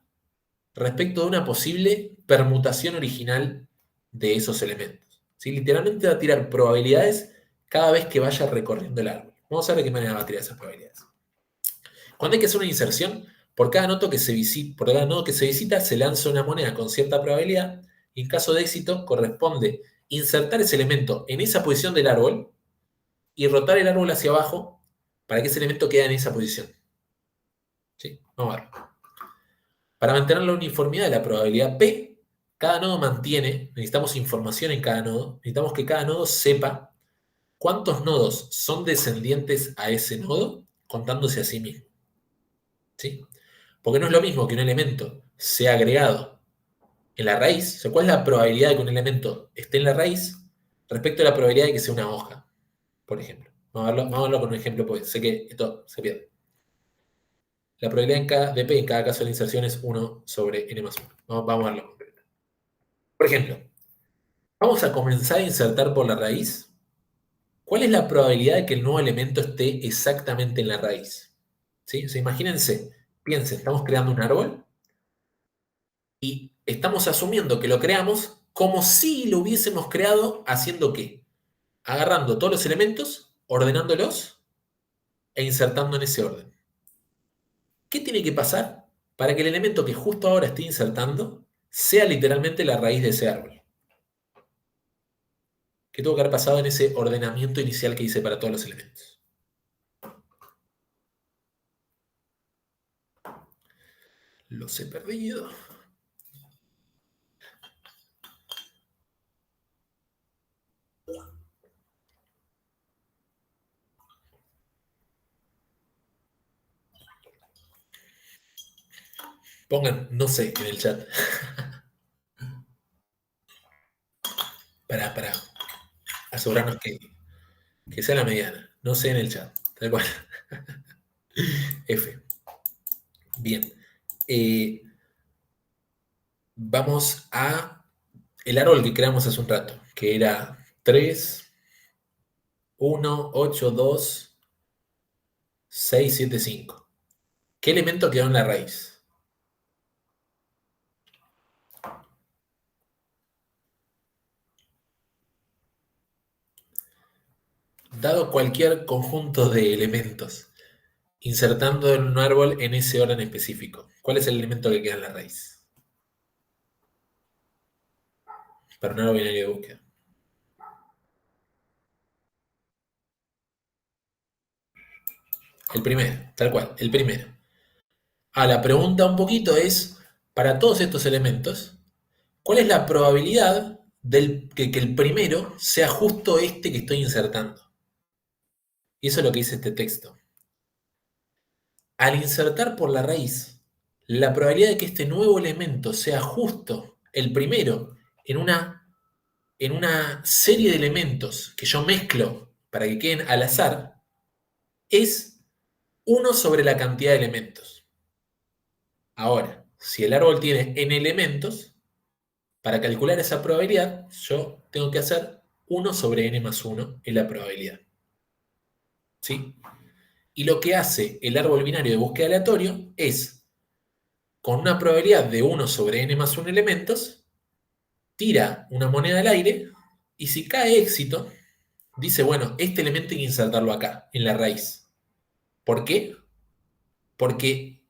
respecto de una posible permutación original de esos elementos. ¿Sí? Literalmente va a tirar probabilidades cada vez que vaya recorriendo el árbol. Vamos a ver de qué manera va a tirar esas probabilidades. Cuando hay que hacer una inserción, por cada nodo que se visita se lanza una moneda con cierta probabilidad y en caso de éxito corresponde insertar ese elemento en esa posición del árbol y rotar el árbol hacia abajo para que ese elemento quede en esa posición. ¿Sí? Vamos a ver. Para mantener la uniformidad de la probabilidad P, cada nodo necesitamos información en cada nodo, necesitamos que cada nodo sepa cuántos nodos son descendientes a ese nodo contándose a sí mismo. ¿Sí? Porque no es lo mismo que un elemento sea agregado en la raíz, o sea, ¿cuál es la probabilidad de que un elemento esté en la raíz respecto a la probabilidad de que sea una hoja, por ejemplo? Vamos a verlo con un ejemplo, porque sé que esto se pierde. La probabilidad de P en cada caso de la inserción es 1 sobre n más 1. Vamos a verlo concreto. Por ejemplo, vamos a comenzar a insertar por la raíz. ¿Cuál es la probabilidad de que el nuevo elemento esté exactamente en la raíz? ¿Sí? O sea, imagínense, piensen, estamos creando un árbol y estamos asumiendo que lo creamos como si lo hubiésemos creado haciendo ¿qué? Agarrando todos los elementos, ordenándolos e insertando en ese orden. ¿Qué tiene que pasar para que el elemento que justo ahora esté insertando sea literalmente la raíz de ese árbol? ¿Qué tuvo que haber pasado en ese ordenamiento inicial que hice para todos los elementos? Los he perdido. Pongan, no sé, en el chat. para asegurarnos que sea la mediana. No sé en el chat. Tal cual. F. Bien. Vamos a el árbol que creamos hace un rato, que era 3, 1, 8, 2, 6, 7, 5. ¿Qué elemento quedó en la raíz? Dado cualquier conjunto de elementos, insertando en un árbol en ese orden específico, ¿cuál es el elemento que queda en la raíz? Para un árbol binario de búsqueda. El primero, tal cual, el primero. La pregunta un poquito es, para todos estos elementos, ¿cuál es la probabilidad que el primero sea justo este que estoy insertando? Y eso es lo que dice este texto. Al insertar por la raíz, la probabilidad de que este nuevo elemento sea justo el primero en una serie de elementos que yo mezclo para que queden al azar es 1 sobre la cantidad de elementos. Ahora, si el árbol tiene n elementos, para calcular esa probabilidad, yo tengo que hacer 1 sobre n más 1 en la probabilidad. ¿Sí? Y lo que hace el árbol binario de búsqueda aleatorio es, con una probabilidad de 1 sobre n más 1 elementos, tira una moneda al aire y si cae éxito, dice, bueno, este elemento hay que insertarlo acá, en la raíz. ¿Por qué? Porque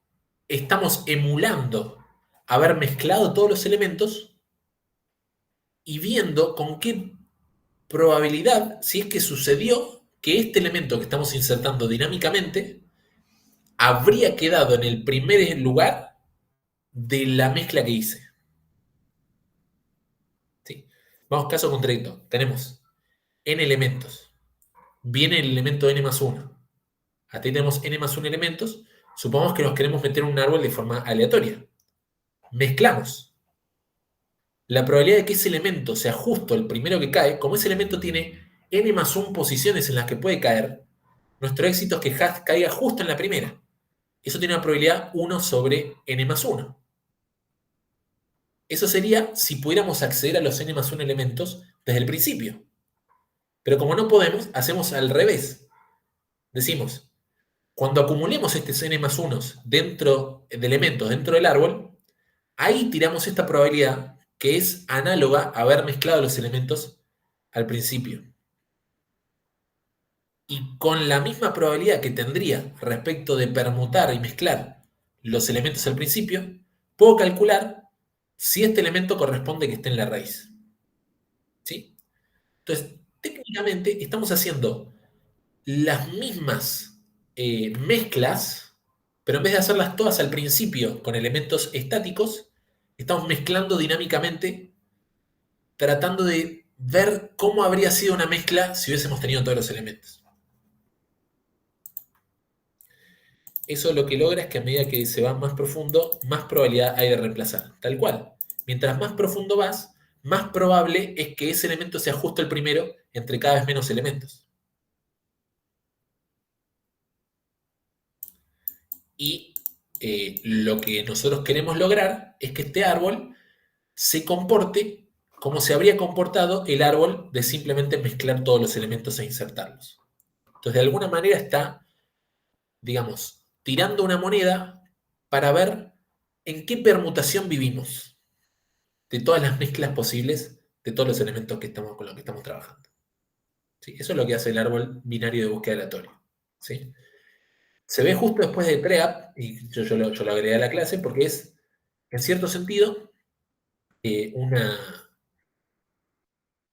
estamos emulando haber mezclado todos los elementos y viendo con qué probabilidad, si es que sucedió, que este elemento que estamos insertando dinámicamente habría quedado en el primer lugar de la mezcla que hice. ¿Sí? Vamos caso contradicto. Tenemos n elementos. Viene el elemento n más 1. Aquí tenemos n más 1 elementos. Supongamos que nos queremos meter en un árbol de forma aleatoria. Mezclamos. La probabilidad de que ese elemento sea justo el primero que cae, como ese elemento tiene n más 1 posiciones en las que puede caer, nuestro éxito es que caiga justo en la primera. Eso tiene una probabilidad 1 sobre n más 1. Eso sería si pudiéramos acceder a los n más 1 elementos desde el principio. Pero como no podemos, hacemos al revés. Decimos, cuando acumulemos estos n más 1 dentro de elementos dentro del árbol, ahí tiramos esta probabilidad que es análoga a haber mezclado los elementos al principio. Y con la misma probabilidad que tendría respecto de permutar y mezclar los elementos al principio, puedo calcular si este elemento corresponde que esté en la raíz. ¿Sí? Entonces, técnicamente estamos haciendo las mismas mezclas, pero en vez de hacerlas todas al principio con elementos estáticos, estamos mezclando dinámicamente, tratando de ver cómo habría sido una mezcla si hubiésemos tenido todos los elementos. Eso lo que logra es que a medida que se va más profundo, más probabilidad hay de reemplazar. Tal cual. Mientras más profundo vas, más probable es que ese elemento sea justo el primero entre cada vez menos elementos. Y lo que nosotros queremos lograr es que este árbol se comporte como se habría comportado el árbol de simplemente mezclar todos los elementos e insertarlos. Entonces, de alguna manera está, digamos, tirando una moneda para ver en qué permutación vivimos de todas las mezclas posibles de todos los elementos con los que estamos trabajando. ¿Sí? Eso es lo que hace el árbol binario de búsqueda aleatoria. ¿Sí? Se ve justo después de PREAP, y yo lo agregué a la clase porque es, en cierto sentido, un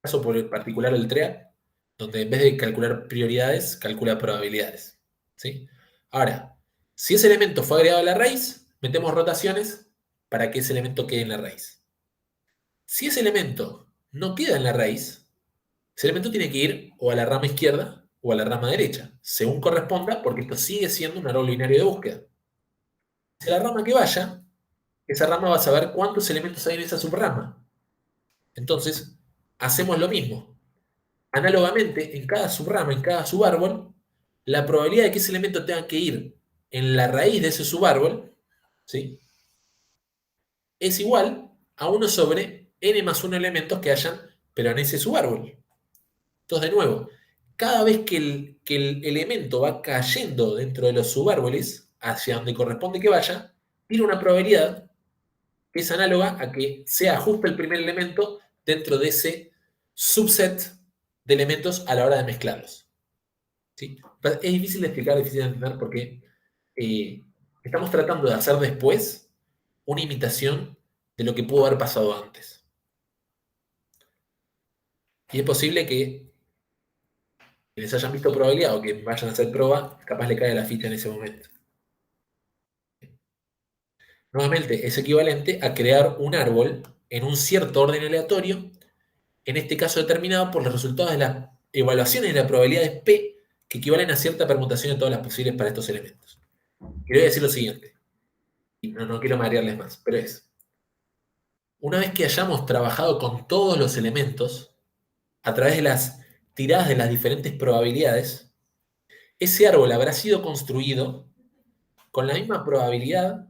caso particular del TREAP, donde en vez de calcular prioridades, calcula probabilidades. ¿Sí? Ahora, si ese elemento fue agregado a la raíz, metemos rotaciones para que ese elemento quede en la raíz. Si ese elemento no queda en la raíz, ese elemento tiene que ir o a la rama izquierda o a la rama derecha, según corresponda, porque esto sigue siendo un árbol binario de búsqueda. Si la rama que vaya, esa rama va a saber cuántos elementos hay en esa subrama. Entonces, hacemos lo mismo. Análogamente, en cada subrama, en cada subárbol, la probabilidad de que ese elemento tenga que ir en la raíz de ese subárbol, ¿sí?, es igual a 1 sobre n más 1 elementos que hayan, pero en ese subárbol. Entonces, de nuevo, cada vez que el elemento va cayendo dentro de los subárboles, hacia donde corresponde que vaya, tiene una probabilidad que es análoga a que sea justo el primer elemento dentro de ese subset de elementos a la hora de mezclarlos. ¿Sí? Es difícil de explicar, difícil de entender porque estamos tratando de hacer después una imitación de lo que pudo haber pasado antes. Y es posible que quienes hayan visto probabilidad o que vayan a hacer prueba, capaz le cae la ficha en ese momento. Nuevamente, es equivalente a crear un árbol en un cierto orden aleatorio, en este caso determinado por los resultados de las evaluaciones de las probabilidades P, que equivalen a cierta permutación de todas las posibles para estos elementos. Quiero decir lo siguiente, y no quiero marearles más, pero es, una vez que hayamos trabajado con todos los elementos, a través de las tiradas de las diferentes probabilidades, ese árbol habrá sido construido con la misma probabilidad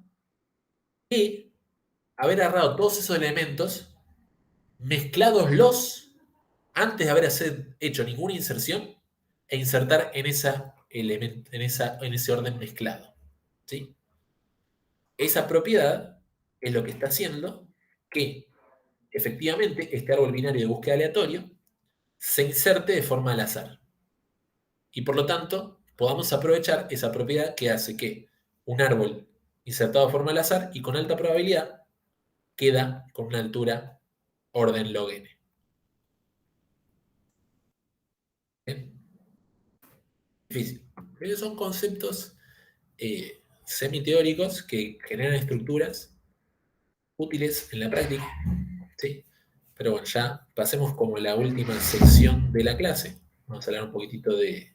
que haber agarrado todos esos elementos, mezclados antes de haber hecho ninguna inserción e insertar en ese orden mezclado. ¿Sí? Esa propiedad es lo que está haciendo que efectivamente este árbol binario de búsqueda aleatorio se inserte de forma al azar. Y por lo tanto, podamos aprovechar esa propiedad que hace que un árbol insertado de forma al azar y con alta probabilidad queda con una altura orden log n. ¿Bien? Difícil. Pero son conceptos semiteóricos que generan estructuras útiles en la práctica. ¿Sí? Pero bueno, ya pasemos como la última sección de la clase. Vamos a hablar un poquitito de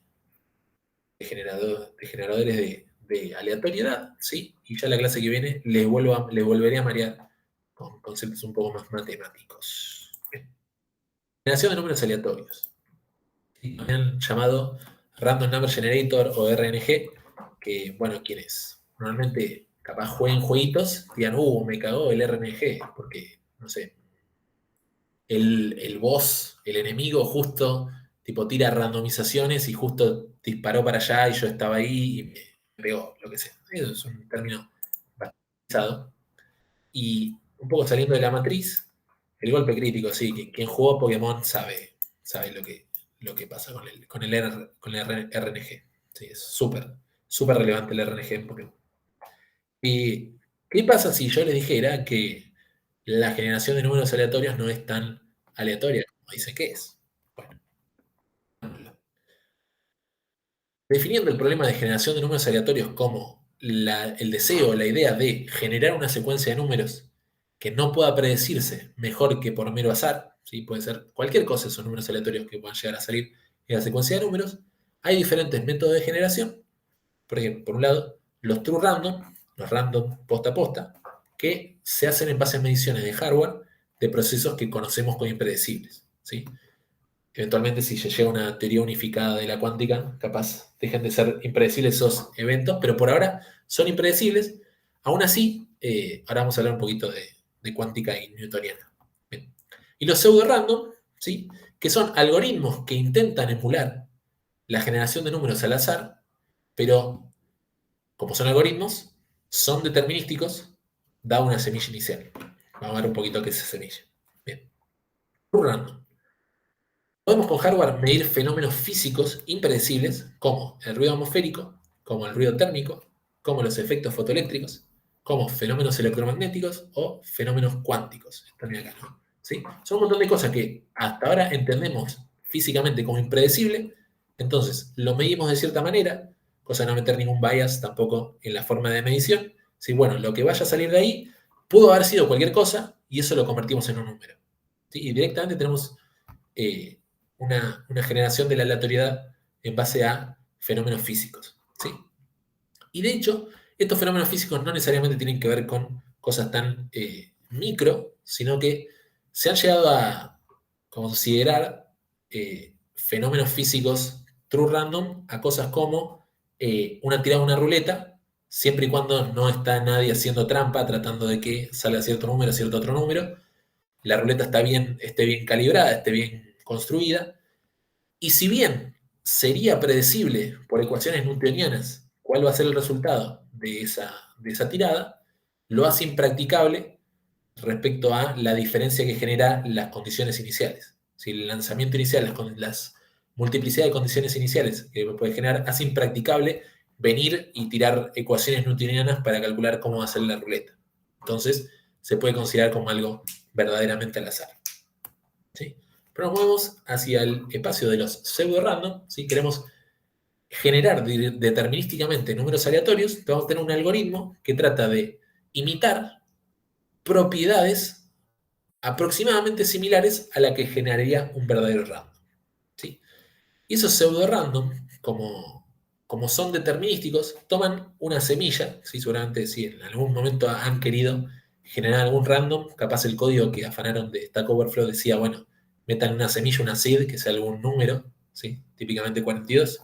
generadores de aleatoriedad, ¿sí? Y ya la clase que viene les volveré a marear con conceptos un poco más matemáticos. Bien. Generación de números aleatorios. ¿Sí? También llamado Random Number Generator o RNG, que, bueno, quienes normalmente capaz jueguen jueguitos, digan, me cagó el RNG, porque, no sé, el boss, el enemigo, justo tipo tira randomizaciones y justo disparó para allá y yo estaba ahí y me pegó, lo que sea. Eso es un término bastante utilizado. Y un poco saliendo de la matriz, el golpe crítico, sí, que quien jugó Pokémon sabe lo que pasa con el RNG. Sí, es súper relevante el RNG en Pokémon. ¿Y qué pasa si yo les dijera que la generación de números aleatorios no es tan aleatoria como dice que es? Bueno, definiendo el problema de generación de números aleatorios como el deseo, la idea de generar una secuencia de números que no pueda predecirse mejor que por mero azar, ¿sí? Puede ser cualquier cosa esos números aleatorios que puedan llegar a salir en la secuencia de números, hay diferentes métodos de generación. Por ejemplo, por un lado, los true random, los random posta a posta, que se hacen en base a mediciones de hardware de procesos que conocemos como impredecibles, ¿sí? Eventualmente, si se llega a una teoría unificada de la cuántica, capaz dejen de ser impredecibles esos eventos, pero por ahora son impredecibles. Aún así, ahora vamos a hablar un poquito de cuántica y newtoniana. Bien. Y los pseudo-random, ¿sí? Que son algoritmos que intentan emular la generación de números al azar, pero como son algoritmos, son determinísticos, da una semilla inicial. Vamos a ver un poquito qué es esa semilla. Bien. Random. Podemos con hardware medir fenómenos físicos impredecibles como el ruido atmosférico, como el ruido térmico, como los efectos fotoeléctricos, como fenómenos electromagnéticos o fenómenos cuánticos. Están acá, ¿no? ¿Sí? Son un montón de cosas que hasta ahora entendemos físicamente como impredecible, entonces lo medimos de cierta manera, cosa de no meter ningún bias tampoco en la forma de medición. ¿Sí? Bueno, lo que vaya a salir de ahí pudo haber sido cualquier cosa y eso lo convertimos en un número. ¿Sí? Y directamente tenemos una generación de la aleatoriedad en base a fenómenos físicos. ¿Sí? Y de hecho, estos fenómenos físicos no necesariamente tienen que ver con cosas tan micro, sino que se han llegado a considerar fenómenos físicos true random a cosas como una tirada de una ruleta, siempre y cuando no está nadie haciendo trampa tratando de que salga cierto número, cierto otro número. La ruleta esté bien calibrada, esté bien construida, y si bien sería predecible por ecuaciones newtonianas cuál va a ser el resultado de esa tirada, lo hace impracticable respecto a la diferencia que genera las condiciones iniciales. Si el lanzamiento inicial, las multiplicidad de condiciones iniciales que puede generar, hace impracticable venir y tirar ecuaciones newtonianas para calcular cómo va a ser la ruleta. Entonces, se puede considerar como algo verdaderamente al azar. ¿Sí? Pero nos movemos hacia el espacio de los pseudo-random. ¿Sí? Queremos generar determinísticamente números aleatorios. Vamos a tener un algoritmo que trata de imitar propiedades aproximadamente similares a la que generaría un verdadero random. ¿Sí? Y esos pseudo-random, como son determinísticos, toman una semilla. ¿Sí? Seguramente si en algún momento han querido generar algún random, capaz el código que afanaron de Stack Overflow decía, bueno, metan una semilla, una seed, que sea algún número, ¿sí? Típicamente 42.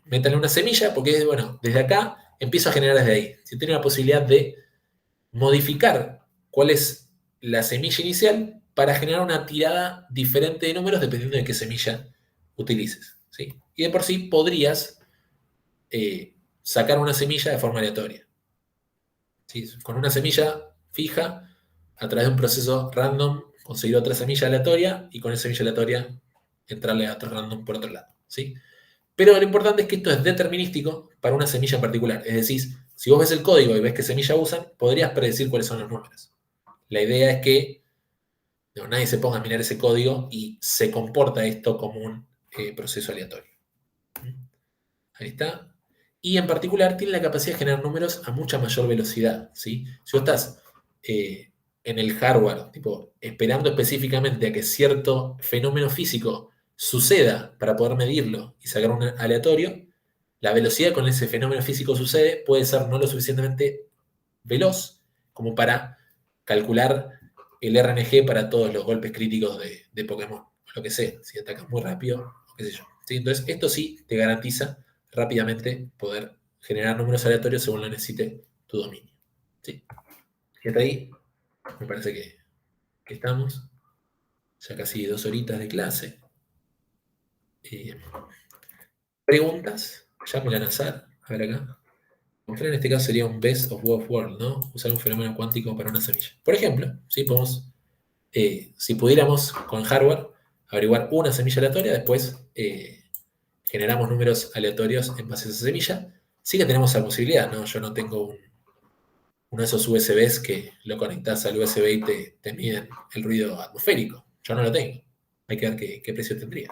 Métanle una semilla, porque, bueno, desde acá empiezo a generar desde ahí. Si tengo la posibilidad de modificar cuál es la semilla inicial para generar una tirada diferente de números dependiendo de qué semilla utilices, ¿sí? Y de por sí podrías sacar una semilla de forma aleatoria, ¿sí? Con una semilla fija, a través de un proceso random, conseguir otra semilla aleatoria y con esa semilla aleatoria entrarle a otro random por otro lado, ¿sí? Pero lo importante es que esto es determinístico para una semilla en particular. Es decir, si vos ves el código y ves qué semilla usan, podrías predecir cuáles son los números. La idea es que nadie se ponga a mirar ese código y se comporta esto como un proceso aleatorio. Ahí está. Y en particular tiene la capacidad de generar números a mucha mayor velocidad, ¿sí? Si vos estás en el hardware, tipo, esperando específicamente a que cierto fenómeno físico suceda para poder medirlo y sacar un aleatorio, la velocidad con ese fenómeno físico sucede puede ser no lo suficientemente veloz como para calcular el RNG para todos los golpes críticos de Pokémon, o lo que sea, si atacas muy rápido, o qué sé yo. ¿Sí? Entonces, esto sí te garantiza rápidamente poder generar números aleatorios según lo necesite tu dominio. ¿Sí? Y hasta ahí, me parece que estamos. Ya casi 2 horitas de clase. Preguntas, ya me la van a hacer. A ver acá. En este caso sería un best of both worlds, ¿no? Usar un fenómeno cuántico para una semilla. Por ejemplo, ¿sí? Podemos, si pudiéramos con hardware averiguar una semilla aleatoria, después generamos números aleatorios en base a esa semilla. Sí que tenemos esa posibilidad, ¿no? Yo no tengo uno de esos USBs que lo conectás al USB y te miden el ruido atmosférico. Yo no lo tengo. Hay que ver qué precio tendría.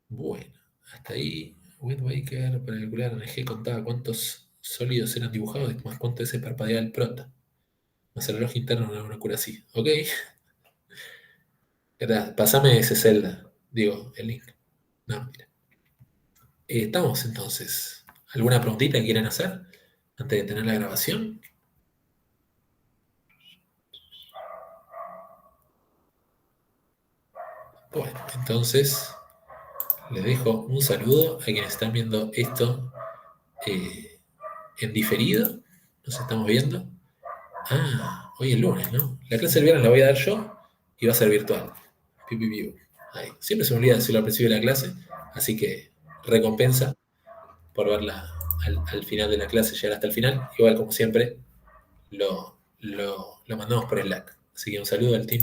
Bueno, hasta ahí. Wind Waker, para calcular RNG, contaba cuántos sólidos eran dibujados, más cuánto ese parpadeaba el prota. Más el reloj interno, una locura así. Ok. Pasame ese Zelda. Digo, el link. No, mira. Estamos entonces. ¿Alguna preguntita que quieran hacer antes de tener la grabación? Bueno, entonces les dejo un saludo a quienes están viendo esto en diferido. Nos estamos viendo. Ah, hoy es lunes, ¿no? La clase del viernes la voy a dar yo y va a ser virtual. Ahí. Siempre se me olvida decirlo al principio de la clase, así que recompensa por verla al final de la clase, llegar hasta el final. Igual, como siempre, lo mandamos por el Slack. Así que un saludo al team